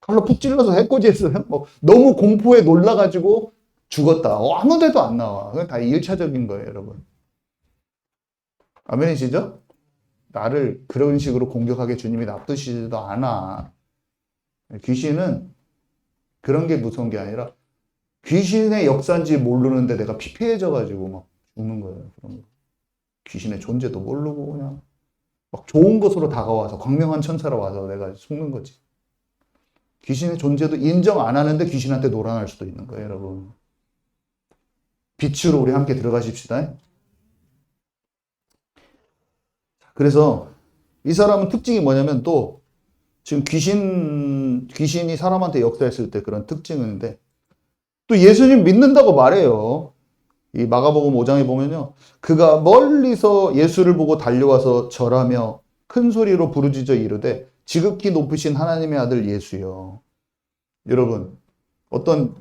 칼로 푹 찔러서 해코지 했어요? 뭐 너무 공포에 놀라가지고 죽었다. 아무 데도 안 나와. 그건 다 1차적인 거예요, 여러분. 아멘이시죠? 나를 그런 식으로 공격하게 주님이 놔두시지도 않아. 귀신은 그런 게 무서운 게 아니라 귀신의 역사인지 모르는데 내가 피폐해져가지고 막 죽는 거예요. 그런 거. 귀신의 존재도 모르고 그냥 막 좋은 것으로 다가와서 광명한 천사로 와서 내가 속는 거지. 귀신의 존재도 인정 안 하는데 귀신한테 놀아날 수도 있는 거예요, 여러분. 빛으로 우리 함께 들어가십시다. 그래서 이 사람은 특징이 뭐냐면 또 지금 귀신이 사람한테 역사했을 때 그런 특징인데 또 예수님 믿는다고 말해요. 이 마가복음 5장에 보면요. 그가 멀리서 예수를 보고 달려와서 절하며 큰 소리로 부르짖어 이르되 지극히 높으신 하나님의 아들 예수여. 여러분, 어떤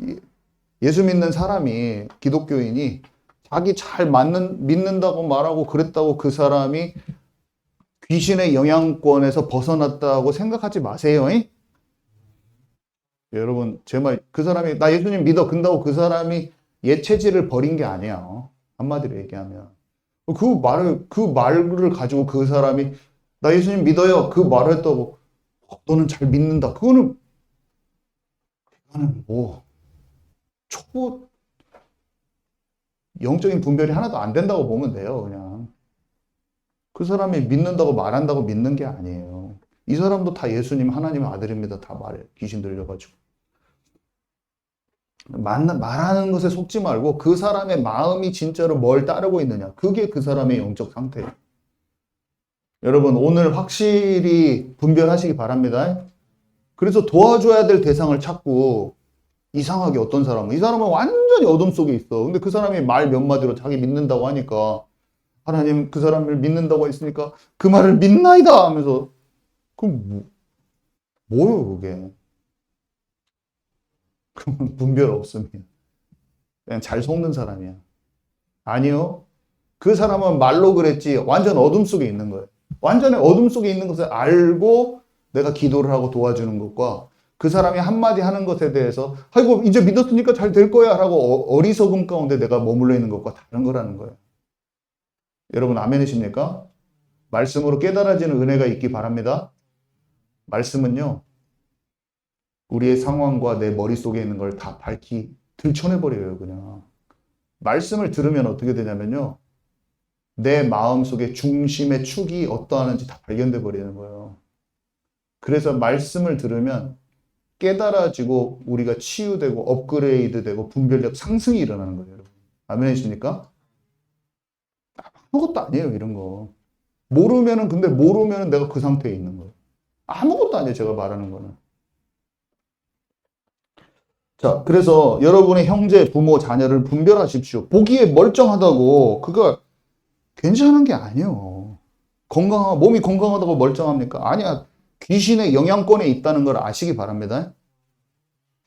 예수 믿는 사람이 기독교인이 자기 잘 믿는다고 말하고 그랬다고 그 사람이 귀신의 영향권에서 벗어났다고 생각하지 마세요. 여러분, 제 말, 그 사람이 나 예수님 믿어 근다고 그 사람이 옛 체질을 버린 게 아니야. 한마디로 얘기하면. 그 말을 가지고 그 사람이 나 예수님 믿어요. 그 말을 했다고 너는 잘 믿는다. 그거는 뭐 초보 영적인 분별이 하나도 안 된다고 보면 돼요. 그냥. 그 사람이 믿는다고 말한다고 믿는 게 아니에요. 이 사람도 다 예수님 하나님의 아들입니다. 다 말해. 귀신 들려가지고. 말하는 것에 속지 말고 그 사람의 마음이 진짜로 뭘 따르고 있느냐. 그게 그 사람의 영적 상태예요. 여러분 오늘 확실히 분별하시기 바랍니다. 그래서 도와줘야 될 대상을 찾고 이상하게 어떤 사람은 이 사람은 완전히 어둠 속에 있어. 근데 그 사람이 말 몇 마디로 자기 믿는다고 하니까 하나님 그 사람을 믿는다고 했으니까 그 말을 믿나이다 하면서 그럼 뭐요 그게? 그건 분별 없으면 그냥 잘 속는 사람이야. 아니요. 그 사람은 말로 그랬지 완전 어둠 속에 있는 거예요. 완전히 어둠 속에 있는 것을 알고 내가 기도를 하고 도와주는 것과 그 사람이 한마디 하는 것에 대해서 아이고 이제 믿었으니까 잘 될 거야 라고 어리석음 가운데 내가 머물러 있는 것과 다른 거라는 거예요. 여러분 아멘이십니까? 말씀으로 깨달아지는 은혜가 있기 바랍니다. 말씀은요. 우리의 상황과 내 머릿속에 있는 걸 다 들춰내버려요 그냥. 말씀을 들으면 어떻게 되냐면요. 내 마음속에 중심의 축이 어떠하는지 다 발견돼 버리는 거예요. 그래서 말씀을 들으면 깨달아지고 우리가 치유되고 업그레이드되고 분별력 상승이 일어나는 거예요. 여러분. 아멘이십니까? 아무것도 아니에요 이런 거. 근데 모르면은 내가 그 상태에 있는 거예요. 아무것도 아니에요 제가 말하는 거는. 자, 그래서 여러분의 형제, 부모, 자녀를 분별하십시오. 보기에 멀쩡하다고 그거 괜찮은 게 아니에요. 몸이 건강하다고 멀쩡합니까? 아니야. 귀신의 영향권에 있다는 걸 아시기 바랍니다.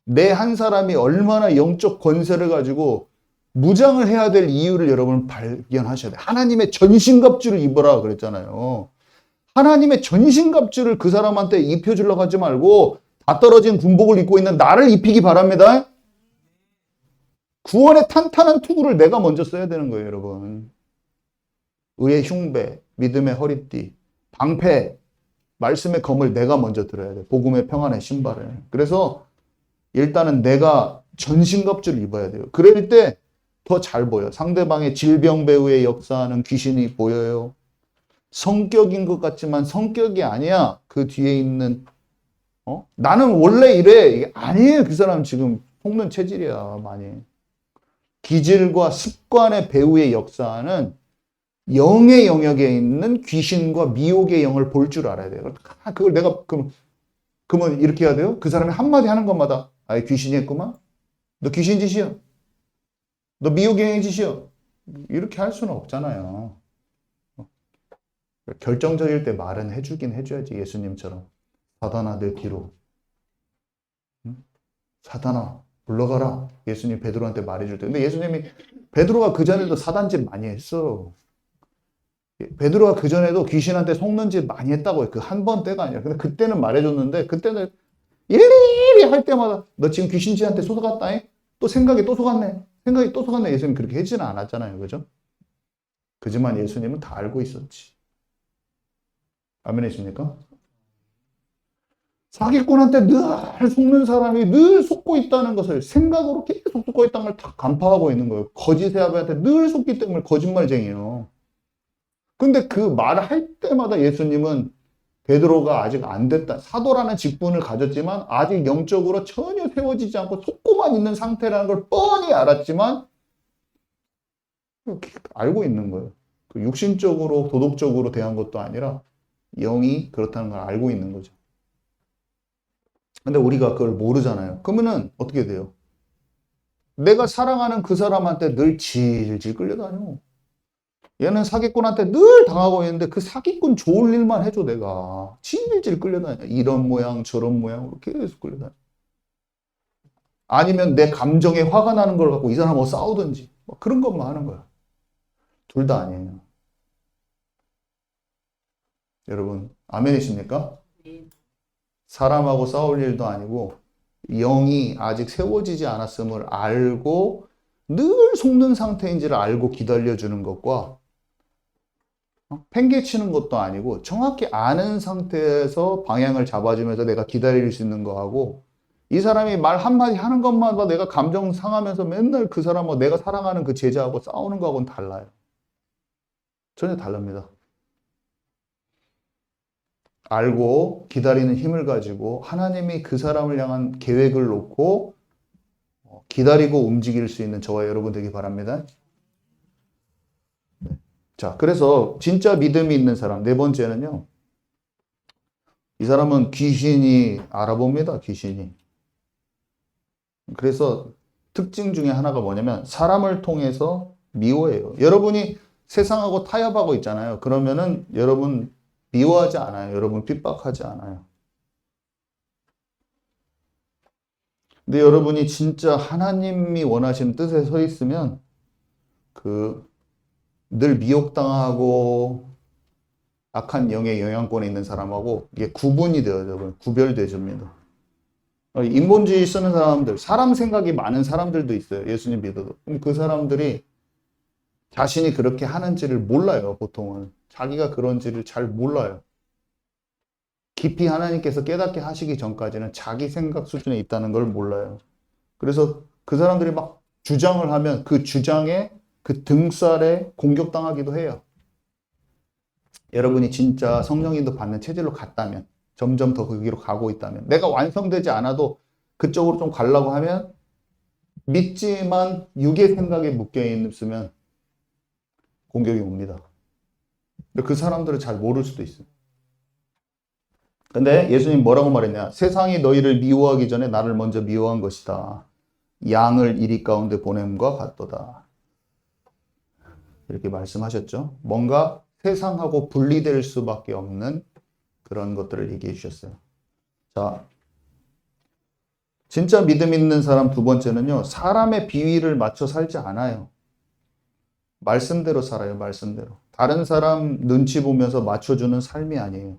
내 한 사람이 얼마나 영적 권세를 가지고 무장을 해야 될 이유를 여러분 발견하셔야 돼요. 하나님의 전신갑주를 입어라 그랬잖아요. 하나님의 전신갑주를 그 사람한테 입혀주려고 하지 말고 다 떨어진 군복을 입고 있는 나를 입히기 바랍니다. 구원의 탄탄한 투구를 내가 먼저 써야 되는 거예요, 여러분. 의의 흉배, 믿음의 허리띠, 방패, 말씀의 검을 내가 먼저 들어야 돼. 복음의 평안의 신발을. 그래서 일단은 내가 전신갑주를 입어야 돼요. 그럴 때 더 잘 보여. 상대방의 질병 배후에 역사하는 귀신이 보여요. 성격인 것 같지만 성격이 아니야. 그 뒤에 있는 나는 원래 이래. 이게 아니에요. 그 사람 지금 속는 체질이야. 많이. 기질과 습관의 배후에 역사하는 영의 영역에 있는 귀신과 미혹의 영을 볼 줄 알아야 돼요. 그걸 내가 그러면 이렇게 해야 돼요? 그 사람이 한마디 하는 것마다 아예 귀신이 했구만? 너 귀신 짓이야? 너 미혹의 영의 짓이야? 이렇게 할 수는 없잖아요. 결정적일 때 말은 해주긴 해줘야지. 예수님처럼. 사단아 내 뒤로. 사단아 물러가라. 예수님 베드로한테 말해줄 때. 근데 예수님이 베드로가 그전에도 사단짓 많이 했어. 베드로가 그전에도 귀신한테 속는 짓 많이 했다고 해. 그 한 번 때가 아니라. 근데 그때는 말해줬는데 그때는 일일이 할 때마다 너 지금 귀신짓한테 속았다. 또 생각이 또 속았네. 생각이 또 속았네. 예수님 그렇게 하지는 않았잖아요. 그죠? 그지만 예수님은 다 알고 있었지. 아멘이십니까? 사기꾼한테 늘 속는 사람이 늘 속고 있다는 것을 생각으로 계속 속고 있다는 걸 다 간파하고 있는 거예요. 거짓의 아버지한테 늘 속기 때문에 거짓말쟁이에요. 근데 그 말을 할 때마다 예수님은 베드로가 아직 안 됐다. 사도라는 직분을 가졌지만 아직 영적으로 전혀 세워지지 않고 속고만 있는 상태라는 걸 뻔히 알았지만 알고 있는 거예요. 그 육신적으로 도덕적으로 대한 것도 아니라 영이 그렇다는 걸 알고 있는 거죠. 근데 우리가 그걸 모르잖아요. 그러면은 어떻게 돼요? 내가 사랑하는 그 사람한테 늘 질질 끌려다녀. 얘는 사기꾼한테 늘 당하고 있는데 그 사기꾼 좋을 일만 해줘 내가. 질질 끌려다녀. 이런 모양 저런 모양으로 계속 끌려다녀. 아니면 내 감정에 화가 나는 걸 갖고 이 사람하고 싸우든지 뭐 그런 것만 하는 거야. 둘 다 아니에요. 여러분 아멘이십니까? 사람하고 싸울 일도 아니고 영이 아직 세워지지 않았음을 알고 늘 속는 상태인지를 알고 기다려주는 것과 팽개치는 것도 아니고 정확히 아는 상태에서 방향을 잡아주면서 내가 기다릴 수 있는 거하고 이 사람이 말 한마디 하는 것마다 내가 감정 상하면서 맨날 그 사람하고 내가 사랑하는 그 제자하고 싸우는 거하고는 달라요. 전혀 다릅니다. 알고 기다리는 힘을 가지고 하나님이 그 사람을 향한 계획을 놓고 기다리고 움직일 수 있는 저와 여러분 되기 바랍니다. 자, 그래서 진짜 믿음이 있는 사람, 네 번째는요. 이 사람은 귀신이 알아봅니다, 귀신이. 그래서 특징 중에 하나가 뭐냐면 사람을 통해서 미워해요. 여러분이 세상하고 타협하고 있잖아요. 그러면은 여러분 미워하지 않아요. 여러분 핍박하지 않아요. 근데 여러분이 진짜 하나님이 원하시는 뜻에 서 있으면 늘 미혹당하고 악한 영의 영향권에 있는 사람하고 이게 구분이 되어요. 구별되줍니다. 인본주의 쓰는 사람들, 사람 생각이 많은 사람들도 있어요. 예수님 믿어도. 그럼 그 사람들이 자신이 그렇게 하는지를 몰라요. 보통은. 자기가 그런지를 잘 몰라요. 깊이 하나님께서 깨닫게 하시기 전까지는 자기 생각 수준에 있다는 걸 몰라요. 그래서 그 사람들이 막 주장을 하면 그 주장에 그 등살에 공격당하기도 해요. 여러분이 진짜 성령님도 받는 체질로 갔다면, 점점 더 거기로 가고 있다면, 내가 완성되지 않아도 그쪽으로 좀 가려고 하면 믿지만 육의 생각에 묶여 있으면 공격이 옵니다. 근데 그 사람들은 잘 모를 수도 있어요. 근데 예수님 뭐라고 말했냐? 세상이 너희를 미워하기 전에 나를 먼저 미워한 것이다. 양을 이리 가운데 보냄과 같도다. 이렇게 말씀하셨죠. 뭔가 세상하고 분리될 수밖에 없는 그런 것들을 얘기해 주셨어요. 자, 진짜 믿음 있는 사람 두 번째는요. 사람의 비위를 맞춰 살지 않아요. 말씀대로 살아요. 말씀대로. 다른 사람 눈치 보면서 맞춰주는 삶이 아니에요.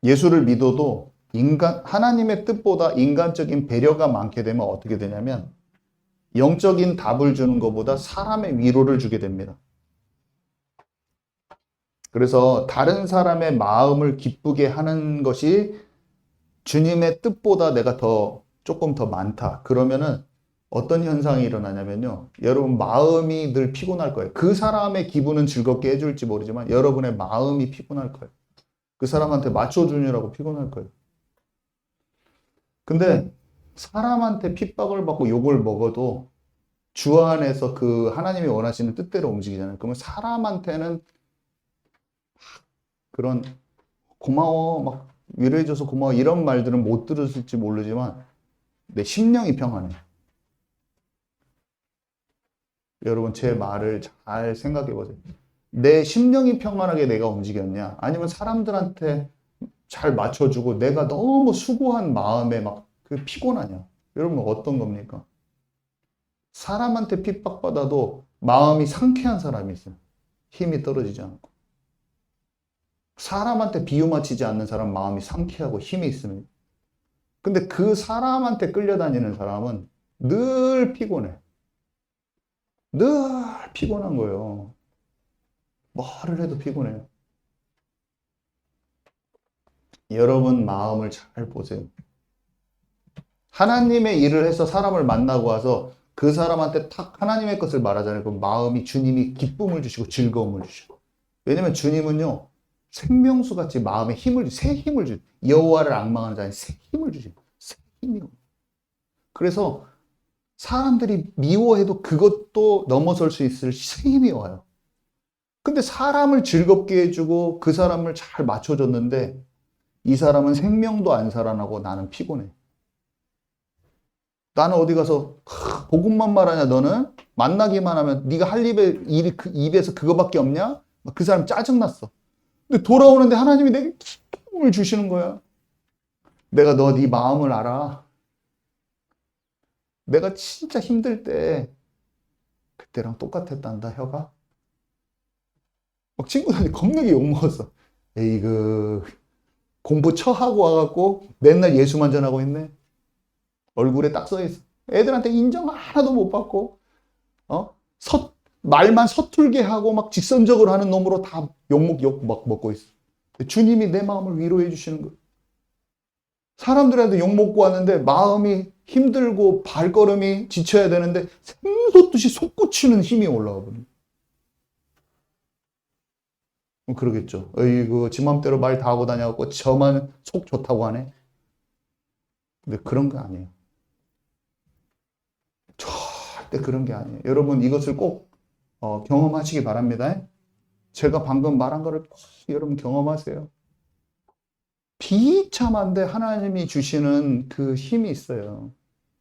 예수를 믿어도 하나님의 뜻보다 인간적인 배려가 많게 되면 어떻게 되냐면 영적인 답을 주는 것보다 사람의 위로를 주게 됩니다. 그래서 다른 사람의 마음을 기쁘게 하는 것이 주님의 뜻보다 내가 조금 더 많다. 그러면은 어떤 현상이 일어나냐면요. 여러분 마음이 늘 피곤할 거예요. 그 사람의 기분은 즐겁게 해줄지 모르지만 여러분의 마음이 피곤할 거예요. 그 사람한테 맞춰주느라고 피곤할 거예요. 근데 사람한테 핍박을 받고 욕을 먹어도 주 안에서 그 하나님이 원하시는 뜻대로 움직이잖아요. 그러면 사람한테는 그런 고마워, 막 위로해줘서 고마워 이런 말들은 못 들었을지 모르지만 내 심령이 평안해. 여러분 제 말을 잘 생각해 보세요. 내 심령이 평안하게 내가 움직였냐? 아니면 사람들한테 잘 맞춰주고 내가 너무 수고한 마음에 막 그 피곤하냐? 여러분 어떤 겁니까? 사람한테 핍박받아도 마음이 상쾌한 사람이 있어요. 힘이 떨어지지 않고. 사람한테 비유 맞히지 않는 사람 마음이 상쾌하고 힘이 있습니다. 근데 그 사람한테 끌려다니는 사람은 늘 피곤해. 늘 피곤한 거예요. 뭐를 해도 피곤해요. 여러분 마음을 잘 보세요. 하나님의 일을 해서 사람을 만나고 와서 그 사람한테 탁 하나님의 것을 말하잖아요. 그럼 마음이 주님이 기쁨을 주시고 즐거움을 주시고. 왜냐면 주님은요. 생명수 같이 마음에 힘을 새 힘을 주. 여호와를 앙망하는 자에 새 힘을 주시고. 새 힘이요. 그래서 사람들이 미워해도 그것도 넘어설 수 있을 새 힘이 와요. 근데 사람을 즐겁게 해주고 그 사람을 잘 맞춰줬는데 이 사람은 생명도 안 살아나고 나는 피곤해. 나는 어디 가서 복음만 말하냐 너는? 만나기만 하면 네가 할 일이 입에서 그거밖에 없냐? 그 사람 짜증났어. 근데 돌아오는데 하나님이 내게 기쁨을 주시는 거야. 내가 네 마음을 알아. 내가 진짜 힘들 때 그때랑 똑같았단다 혀가. 막 친구들이 겁나게 욕먹었어. 에이그 공부 처하고 와갖고 맨날 예수만 전하고 있네. 얼굴에 딱 써있어. 애들한테 인정 하나도 못 받고 어? 말만 서툴게 하고 막 직선적으로 하는 놈으로 다 욕 막 먹고 있어. 주님이 내 마음을 위로해 주시는 거예요. 사람들한테 욕 먹고 왔는데 마음이 힘들고 발걸음이 지쳐야 되는데 샘솟듯이 솟구치는 힘이 올라와 버려. 그러겠죠. 어이구 지 맘대로 말 다 하고 다녀갖고 저만 속 좋다고 하네. 근데 그런 거 아니에요. 절대 그런 게 아니에요. 여러분 이것을 꼭 경험하시기 바랍니다. 제가 방금 말한 거를 꼭 여러분 경험하세요. 비참한데 하나님이 주시는 그 힘이 있어요.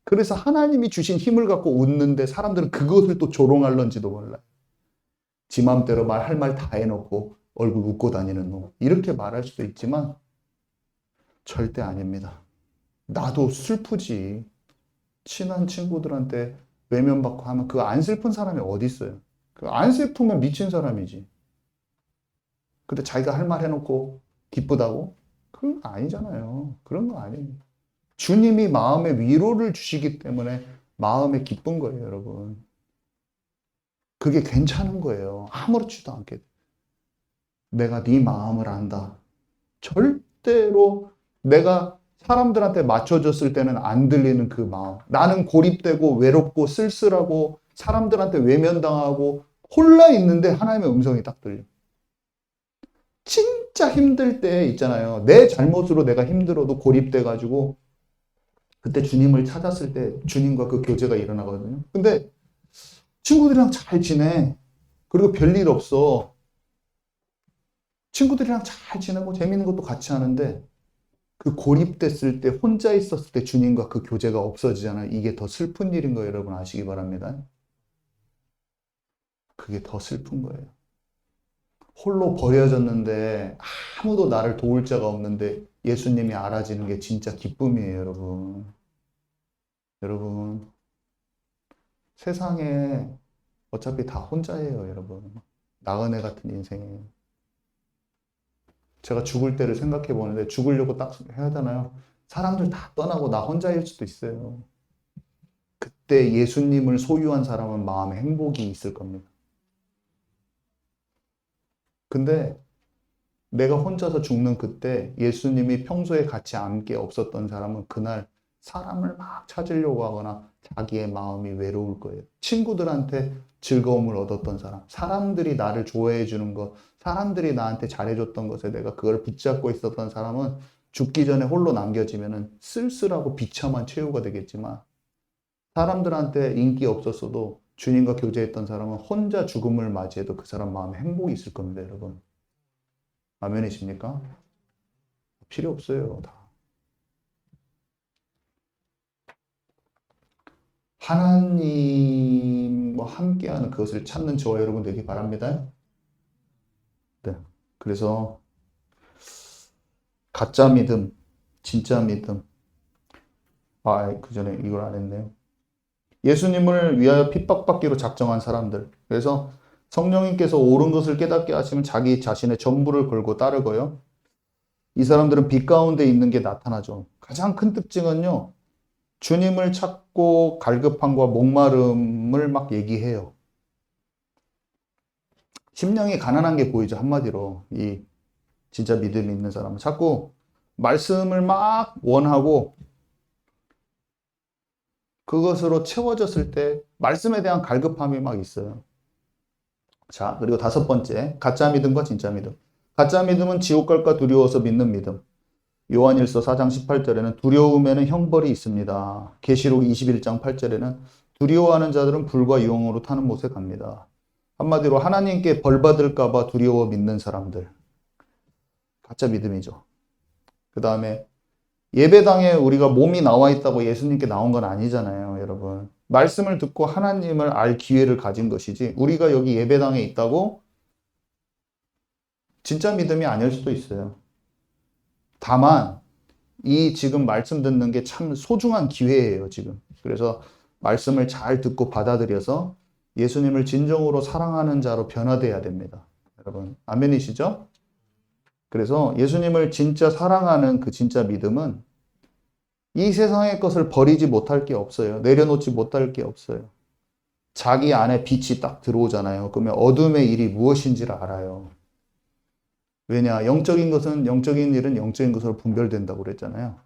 그래서 하나님이 주신 힘을 갖고 웃는데 사람들은 그것을 또 조롱할런지도 몰라요. 지 맘대로 할 말 다 해놓고 얼굴 웃고 다니는 놈. 이렇게 말할 수도 있지만 절대 아닙니다. 나도 슬프지. 친한 친구들한테 외면받고 하면 그 안 슬픈 사람이 어디 있어요? 그 안 슬프면 미친 사람이지. 근데 자기가 할 말 해놓고 기쁘다고? 그런 거 아니잖아요. 그런 거 아니에요. 주님이 마음에 위로를 주시기 때문에 마음에 기쁜 거예요, 여러분. 그게 괜찮은 거예요. 아무렇지도 않게. 내가 네 마음을 안다. 절대로 내가 사람들한테 맞춰줬을 때는 안 들리는 그 마음. 나는 고립되고 외롭고 쓸쓸하고 사람들한테 외면당하고 홀라 있는데 하나님의 음성이 딱 들려. 진짜 힘들 때 있잖아요. 내 잘못으로 내가 힘들어도 고립돼가지고 그때 주님을 찾았을 때 주님과 그 교제가 일어나거든요. 근데 친구들이랑 잘 지내. 그리고 별일 없어. 친구들이랑 잘 지내고 재밌는 것도 같이 하는데 그 고립됐을 때 혼자 있었을 때 주님과 그 교제가 없어지잖아요. 이게 더 슬픈 일인 거 여러분 아시기 바랍니다. 그게 더 슬픈 거예요. 홀로 버려졌는데 아무도 나를 도울 자가 없는데 예수님이 알아지는 게 진짜 기쁨이에요, 여러분. 여러분, 세상에 어차피 다 혼자예요, 여러분. 나그네 같은 인생이에요. 제가 죽을 때를 생각해 보는데 죽으려고 딱 해야 하잖아요. 사람들 다 떠나고 나 혼자일 수도 있어요. 그때 예수님을 소유한 사람은 마음에 행복이 있을 겁니다. 근데 내가 혼자서 죽는 그때 예수님이 평소에 같이 함께 없었던 사람은 그날 사람을 막 찾으려고 하거나 자기의 마음이 외로울 거예요. 친구들한테 즐거움을 얻었던 사람, 사람들이 나를 좋아해 주는 것, 사람들이 나한테 잘해줬던 것에 내가 그걸 붙잡고 있었던 사람은 죽기 전에 홀로 남겨지면은 쓸쓸하고 비참한 최후가 되겠지만 사람들한테 인기 없었어도 주님과 교제했던 사람은 혼자 죽음을 맞이해도 그 사람 마음에 행복이 있을 겁니다, 여러분. 아멘이십니까? 필요 없어요, 다. 하나님과 함께하는 그것을 찾는 저와 여러분 되기 바랍니다. 네. 그래서 가짜 믿음, 진짜 믿음. 그 전에 이걸 안 했네요. 예수님을 위하여 핍박받기로 작정한 사람들. 그래서 성령님께서 옳은 것을 깨닫게 하시면 자기 자신의 전부를 걸고 따르고요. 이 사람들은 빛 가운데 있는 게 나타나죠. 가장 큰 특징은요. 주님을 찾고 갈급함과 목마름을 막 얘기해요. 심령이 가난한 게 보이죠. 한마디로. 이 진짜 믿음이 있는 사람은 자꾸 말씀을 막 원하고 그것으로 채워졌을 때 말씀에 대한 갈급함이 막 있어요. 자, 그리고 5번째, 가짜 믿음과 진짜 믿음. 가짜 믿음은 지옥 갈까 두려워서 믿는 믿음. 요한일서 4장 18절에는 두려움에는 형벌이 있습니다. 계시록 21장 8절에는 두려워하는 자들은 불과 유황으로 타는 못에 갑니다. 한마디로 하나님께 벌 받을까 봐 두려워 믿는 사람들. 가짜 믿음이죠. 그 다음에 예배당에 우리가 몸이 나와 있다고 예수님께 나온 건 아니잖아요, 여러분. 말씀을 듣고 하나님을 알 기회를 가진 것이지 우리가 여기 예배당에 있다고 진짜 믿음이 아닐 수도 있어요. 다만 이 지금 말씀 듣는 게 참 소중한 기회예요, 지금. 그래서 말씀을 잘 듣고 받아들여서 예수님을 진정으로 사랑하는 자로 변화돼야 됩니다. 여러분, 아멘이시죠? 그래서 예수님을 진짜 사랑하는 그 진짜 믿음은 이 세상의 것을 버리지 못할 게 없어요. 내려놓지 못할 게 없어요. 자기 안에 빛이 딱 들어오잖아요. 그러면 어둠의 일이 무엇인지를 알아요. 왜냐? 영적인 것은 영적인 일은 영적인 것으로 분별된다고 그랬잖아요.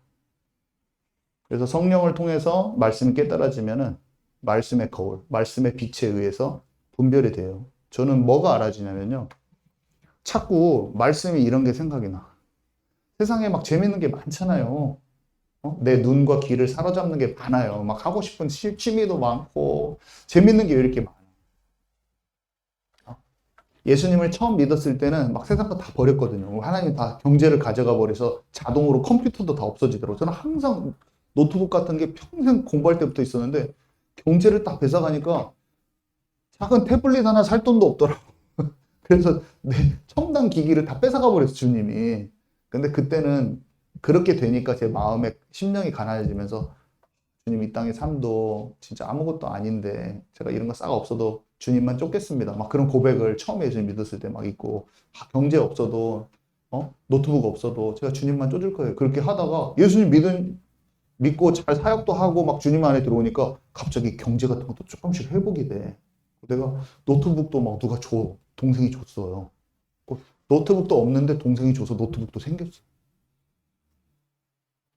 그래서 성령을 통해서 말씀이 깨달아지면은 말씀의 거울, 말씀의 빛에 의해서 분별이 돼요. 저는 뭐가 알아지냐면요. 자꾸 말씀이 이런 게 생각이 나. 세상에 막 재밌는 게 많잖아요. 내 눈과 귀를 사로잡는 게 많아요. 막 하고 싶은 취미도 많고 재밌는 게 왜 이렇게 많아? 예수님을 처음 믿었을 때는 막 세상 거 다 버렸거든요. 하나님 다 경제를 가져가 버려서 자동으로 컴퓨터도 다 없어지더라고요. 저는 항상 노트북 같은 게 평생 공부할 때부터 있었는데 경제를 딱 뺏어가니까 작은 태블릿 하나 살 돈도 없더라고. 그래서 내 첨단 기기를 다 뺏어가 버렸어, 주님이. 근데 그때는 그렇게 되니까 제 마음에 심령이 가난해지면서 주님 이 땅의 삶도 진짜 아무것도 아닌데 제가 이런 거 싹 없어도 주님만 쫓겠습니다. 막 그런 고백을 처음에 예수님 믿었을 때 막 있고 경제 없어도 노트북 없어도 제가 주님만 쫓을 거예요. 그렇게 하다가 예수님 믿고 잘 사역도 하고 막 주님 안에 들어오니까 갑자기 경제 같은 것도 조금씩 회복이 돼. 내가 노트북도 막 누가 줘. 동생이 줬어요. 노트북도 없는데 동생이 줘서 노트북도 생겼어.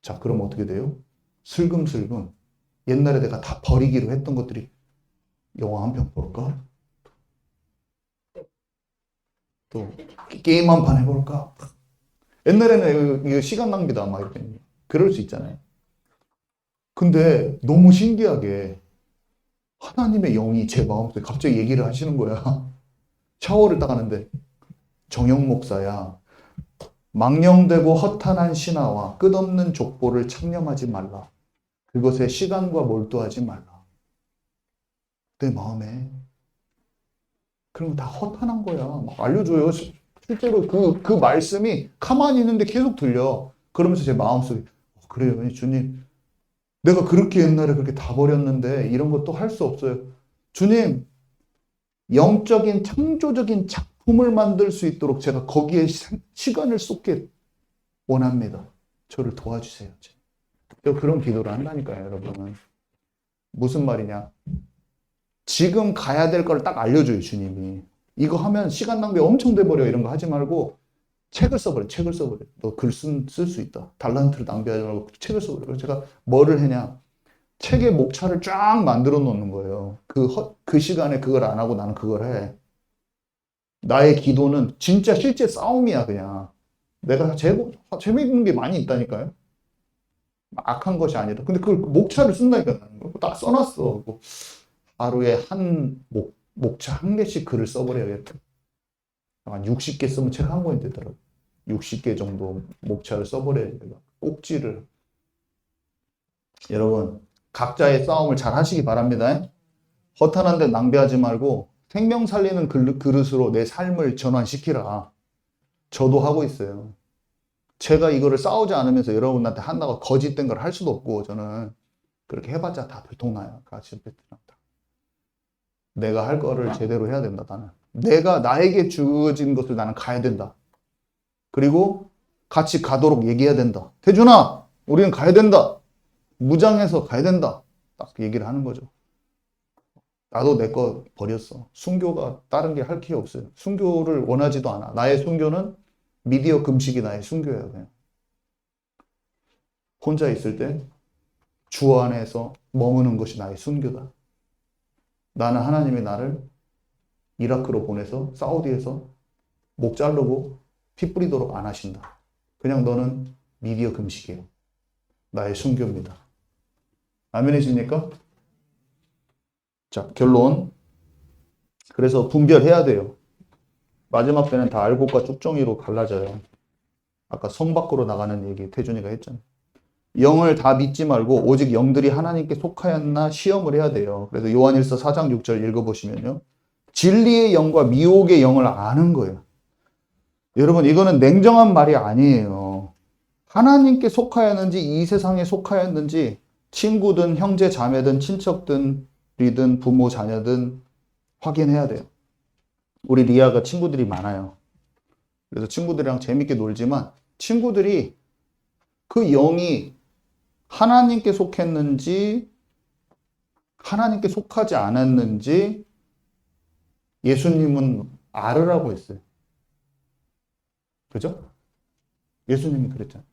자, 그럼 어떻게 돼요? 슬금슬금 옛날에 내가 다 버리기로 했던 것들이 영화 한 편 볼까? 또 게임 한 판 해볼까? 옛날에는 이거 시간 낭비다 막 이렇게 그럴 수 있잖아요. 근데 너무 신기하게 하나님의 영이 제 마음속에 갑자기 얘기를 하시는 거야. 샤워를 딱 하는데 정영 목사야. 망령되고 허탄한 신화와 끝없는 족보를 창념하지 말라. 그것에 시간과 몰두하지 말라. 내 마음에 그럼 다 허탄한 거야. 막 알려줘요. 실제로 그 말씀이 가만히 있는데 계속 들려. 그러면서 제 마음속에 그래요, 주님. 내가 그렇게 옛날에 그렇게 다 버렸는데 이런 것도 할 수 없어요. 주님, 영적인 창조적인 작품을 만들 수 있도록 제가 거기에 시간을 쏟게 원합니다. 저를 도와주세요. 그런 기도를 한다니까요, 여러분. 무슨 말이냐? 지금 가야 될 걸 딱 알려줘요, 주님이. 이거 하면 시간 낭비 엄청 돼버려. 이런 거 하지 말고 책을 써버려. 책을 써버려. 너 글 쓸 수 있다. 달란트를 낭비하지 말고 책을 써버려. 그래서 제가 뭐를 했냐? 책의 목차를 쫙 만들어 놓는 거예요. 그 시간에 그걸 안 하고 나는 그걸 해. 나의 기도는 진짜 실제 싸움이야, 그냥. 내가 재미있는 게 많이 있다니까요. 악한 것이 아니라. 근데 그걸 목차를 쓴다니까. 딱 써놨어. 하루에 목차 한 개씩 글을 써버려야겠다. 한 60개 쓰면 책 한 권이 되더라고. 60개 정도 목차를 써버려야 돼요. 꼭지를. 여러분, 각자의 싸움을 잘 하시기 바랍니다. 허탄한 데 낭비하지 말고 생명 살리는 그릇으로 내 삶을 전환시키라. 저도 하고 있어요. 제가 이거를 싸우지 않으면서 여러분한테 한다고 거짓된 걸 할 수도 없고 저는 그렇게 해봤자 다 들통나요. 같이 베트남다. 내가 할 거를 제대로 해야 된다. 나는 내가 나에게 주어진 것을 나는 가야 된다. 그리고 같이 가도록 얘기해야 된다. 태준아, 우리는 가야 된다. 무장해서 가야 된다. 딱 얘기를 하는 거죠. 나도 내 거 버렸어. 순교가 다른 게 할 게 없어요. 순교를 원하지도 않아. 나의 순교는 미디어 금식이 나의 순교예요. 그냥. 혼자 있을 때 주 안에서 머무는 것이 나의 순교다. 나는 하나님이 나를 이라크로 보내서 사우디에서 목 자르고 피 뿌리도록 안 하신다. 그냥 너는 미디어 금식이에요. 나의 순교입니다. 아멘이십니까? 자, 결론. 그래서 분별해야 돼요. 마지막 때는 다 알곡과 쭉정이로 갈라져요. 아까 성 밖으로 나가는 얘기 태준이가 했잖아. 영을 다 믿지 말고 오직 영들이 하나님께 속하였나 시험을 해야 돼요. 그래서 요한일서 4장 6절 읽어보시면요. 진리의 영과 미혹의 영을 아는 거예요. 여러분 이거는 냉정한 말이 아니에요. 하나님께 속하였는지 이 세상에 속하였는지 친구든 형제 자매든 친척들이든 부모 자녀든 확인해야 돼요. 우리 리아가 친구들이 많아요. 그래서 친구들이랑 재밌게 놀지만 친구들이 그 영이 하나님께 속했는지 하나님께 속하지 않았는지 예수님은 알으라고 했어요. 그죠? 예수님이 그랬잖아요.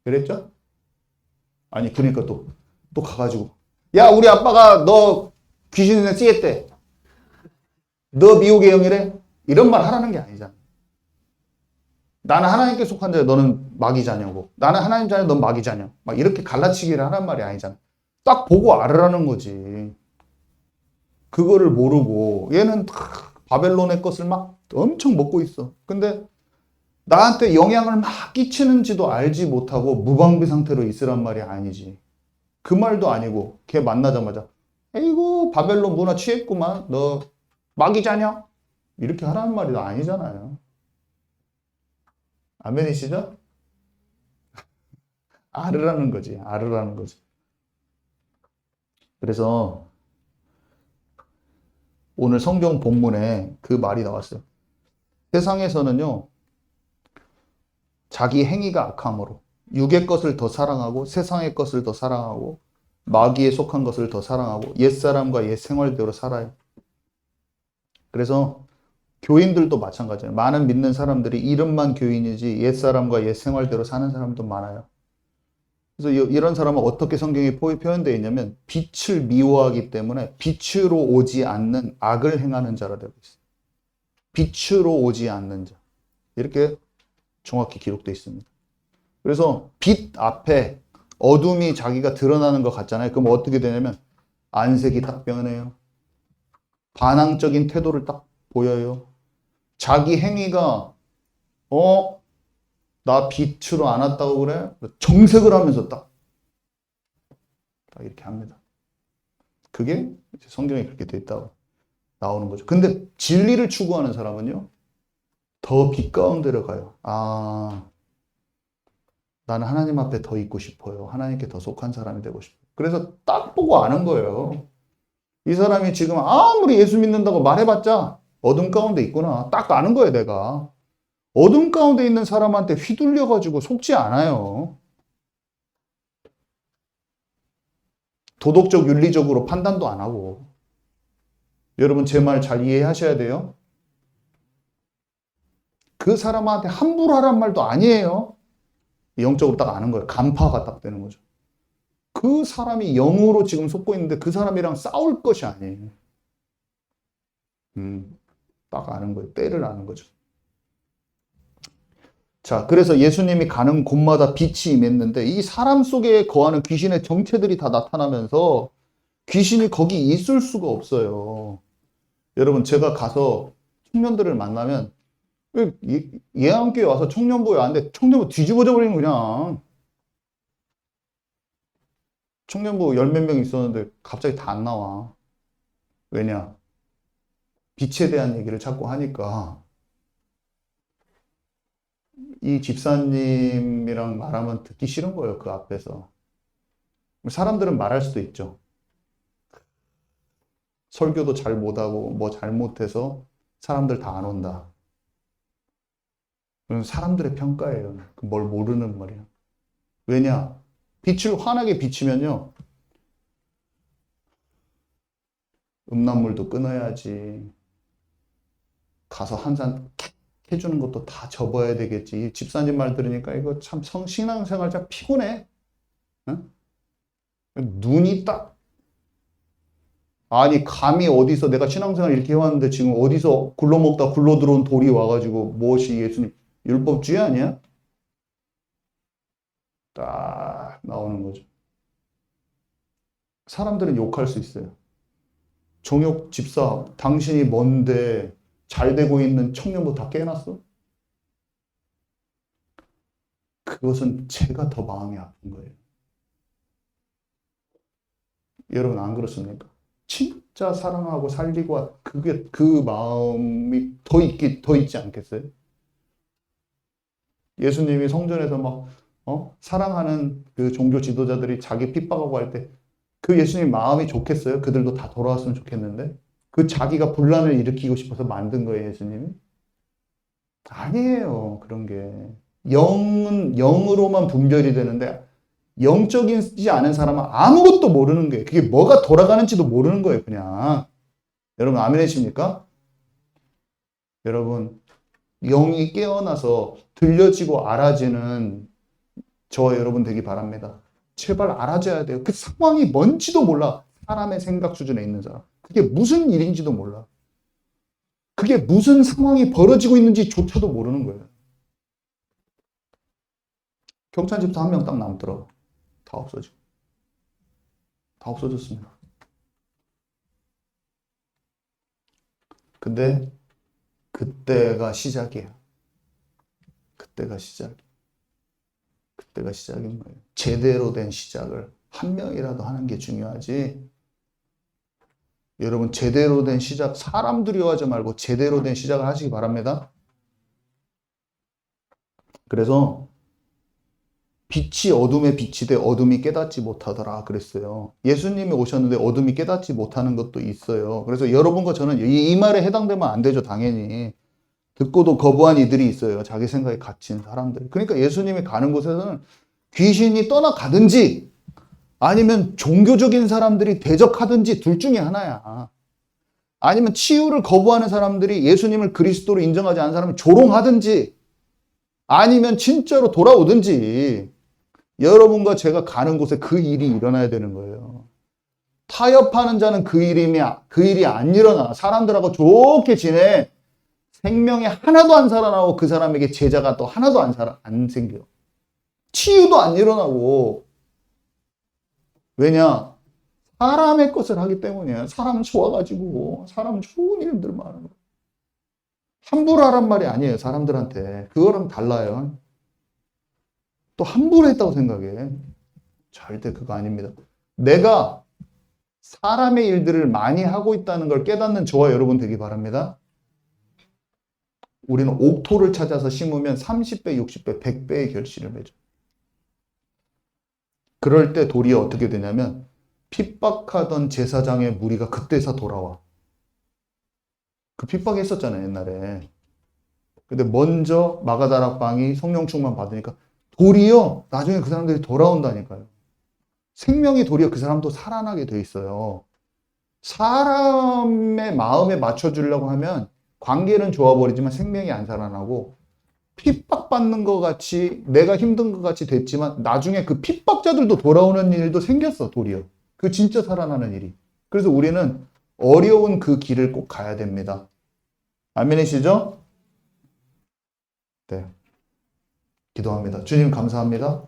그랬죠? 아니 그러니까 또 가가지고 야 우리 아빠가 너 귀신에 찌했대. 너 미혹의 영이래? 이런 말 하라는 게 아니잖아. 나는 하나님께 속한 자야 너는 마귀 자녀고 나는 하나님 자녀 넌 마귀 자녀 막 이렇게 갈라치기를 하란 말이 아니잖아. 딱 보고 알으라는 거지. 그거를 모르고 얘는 바벨론의 것을 막 엄청 먹고 있어. 근데 나한테 영향을 막 끼치는지도 알지 못하고 무방비 상태로 있으란 말이 아니지. 그 말도 아니고 걔 만나자마자 에이구 바벨론 문화 취했구만 너 마귀 자녀 이렇게 하라는 말이 아니잖아요. 아멘이시죠? 알으라는 거지. 알으라는 거지. 그래서 오늘 성경 본문에 그 말이 나왔어요. 세상에서는요. 자기 행위가 악함으로 육의 것을 더 사랑하고 세상의 것을 더 사랑하고 마귀에 속한 것을 더 사랑하고 옛사람과 옛 생활대로 살아요. 그래서 교인들도 마찬가지예요. 많은 믿는 사람들이 이름만 교인이지 옛사람과 옛 생활대로 사는 사람도 많아요. 그래서 이런 사람은 어떻게 성경에 표현되어 있냐면 빛을 미워하기 때문에 빛으로 오지 않는 악을 행하는 자라 되고 있어요. 빛으로 오지 않는 자. 이렇게 정확히 기록되어 있습니다. 그래서 빛 앞에 어둠이 자기가 드러나는 것 같잖아요. 그럼 어떻게 되냐면 안색이 딱 변해요. 반항적인 태도를 딱 보여요. 자기 행위가 나 빛으로 안 왔다고 그래? 정색을 하면서 딱 이렇게 합니다. 그게 성경에 그렇게 돼 있다고 나오는 거죠. 근데 진리를 추구하는 사람은요. 더 빛 가운데로 가요. 나는 하나님 앞에 더 있고 싶어요. 하나님께 더 속한 사람이 되고 싶어요. 그래서 딱 보고 아는 거예요. 이 사람이 지금 아무리 예수 믿는다고 말해봤자 어둠 가운데 있구나. 딱 아는 거예요, 내가. 어둠 가운데 있는 사람한테 휘둘려가지고 속지 않아요. 도덕적, 윤리적으로 판단도 안 하고. 여러분, 제 말 잘 이해하셔야 돼요. 그 사람한테 함부로 하란 말도 아니에요. 영적으로 딱 아는 거예요. 간파가 딱 되는 거죠. 그 사람이 영으로 지금 속고 있는데 그 사람이랑 싸울 것이 아니에요. 딱 아는 거예요. 때를 아는 거죠. 자, 그래서 예수님이 가는 곳마다 빛이 임했는데 이 사람 속에 거하는 귀신의 정체들이 다 나타나면서 귀신이 거기 있을 수가 없어요. 여러분, 제가 가서 청년들을 만나면 예안교회 와서 청년부에 왔는데 청년부 뒤집어져 버리는 그냥. 청년부 열 몇 명 있었는데 갑자기 다 안 나와. 왜냐? 빛에 대한 얘기를 자꾸 하니까 이 집사님이랑 말하면 듣기 싫은 거예요. 그 앞에서. 사람들은 말할 수도 있죠. 설교도 잘 못하고 뭐 잘못해서 사람들 다 안 온다. 그건 사람들의 평가예요. 뭘 모르는 말이야. 왜냐? 빛을 환하게 비치면요. 음란물도 끊어야지. 가서 한 잔 해주는 것도 다 접어야 되겠지. 집사님 말 들으니까 이거 참 신앙생활 참 피곤해. 응? 눈이 딱 아니 감히 어디서 내가 신앙생활 이렇게 해왔는데 지금 어디서 굴러먹다 굴러 들어온 돌이 와가지고 무엇이 예수님 율법주의 아니야? 딱 나오는 거죠. 사람들은 욕할 수 있어요. 정욕 집사, 당신이 뭔데 잘 되고 있는 청년부 다 깨놨어? 그것은 제가 더 마음이 아픈 거예요. 여러분 안 그렇습니까? 진짜 사랑하고 살리고 그게 그 마음이 더 있지 않겠어요? 예수님이 성전에서 막 사랑하는 그 종교 지도자들이 자기 핍박하고 할 때 그 예수님 마음이 좋겠어요? 그들도 다 돌아왔으면 좋겠는데 그 자기가 분란을 일으키고 싶어서 만든 거예요, 예수님이? 아니에요, 그런 게. 영은 영으로만 분별이 되는데 영적이지 않은 사람은 아무것도 모르는 거예요. 그게 뭐가 돌아가는지도 모르는 거예요, 그냥. 여러분, 아멘이십니까? 여러분, 영이 깨어나서 들려지고 알아지는 저와 여러분 되기 바랍니다. 제발 알아줘야 돼요. 그 상황이 뭔지도 몰라. 사람의 생각 수준에 있는 사람. 그게 무슨 일인지도 몰라. 그게 무슨 상황이 벌어지고 있는지조차도 모르는 거예요. 경찰 집사 한 명 딱 남더라고. 다 없어지고. 다 없어졌습니다. 근데 그때가 시작이에요. 그때가 시작. 그때가 시작인 거예요. 제대로 된 시작을 한 명이라도 하는 게 중요하지. 여러분 제대로 된 시작, 사람 두려워하지 말고 제대로 된 시작을 하시기 바랍니다. 그래서 빛이 어둠에 비치되 어둠이 깨닫지 못하더라 그랬어요. 예수님이 오셨는데 어둠이 깨닫지 못하는 것도 있어요. 그래서 여러분과 저는 이 말에 해당되면 안 되죠, 당연히. 듣고도 거부한 이들이 있어요. 자기 생각에 갇힌 사람들. 그러니까 예수님이 가는 곳에서는 귀신이 떠나가든지 아니면 종교적인 사람들이 대적하든지 둘 중에 하나야. 아니면 치유를 거부하는 사람들이 예수님을 그리스도로 인정하지 않은 사람이 조롱하든지 아니면 진짜로 돌아오든지 여러분과 제가 가는 곳에 그 일이 일어나야 되는 거예요. 타협하는 자는 그 일이 안 일어나. 사람들하고 좋게 지내. 생명이 하나도 안 살아나고 그 사람에게 제자가 또 하나도 안 생겨. 치유도 안 일어나고. 왜냐? 사람의 것을 하기 때문이에요. 사람 좋아가지고. 사람 좋은 일들만 하는 거예요. 함부로 하란 말이 아니에요. 사람들한테. 그거랑 달라요. 또 함부로 했다고 생각해. 절대 그거 아닙니다. 내가 사람의 일들을 많이 하고 있다는 걸 깨닫는 저와 여러분 되기 바랍니다. 우리는 옥토를 찾아서 심으면 30배, 60배, 100배의 결실을 맺어요. 그럴 때 도리어 어떻게 되냐면 핍박하던 제사장의 무리가 그때서 돌아와. 그 핍박했었잖아요, 옛날에. 근데 먼저 마가다락방이 성령 충만 받으니까 도리어 나중에 그 사람들이 돌아온다니까요. 생명이 도리어 그 사람도 살아나게 돼 있어요. 사람의 마음에 맞춰주려고 하면 관계는 좋아버리지만 생명이 안 살아나고 핍박받는 것 같이 내가 힘든 것 같이 됐지만 나중에 그 핍박자들도 돌아오는 일도 생겼어, 도리어. 그 진짜 살아나는 일이. 그래서 우리는 어려운 그 길을 꼭 가야 됩니다. 아멘이시죠? 네. 기도합니다. 주님 감사합니다.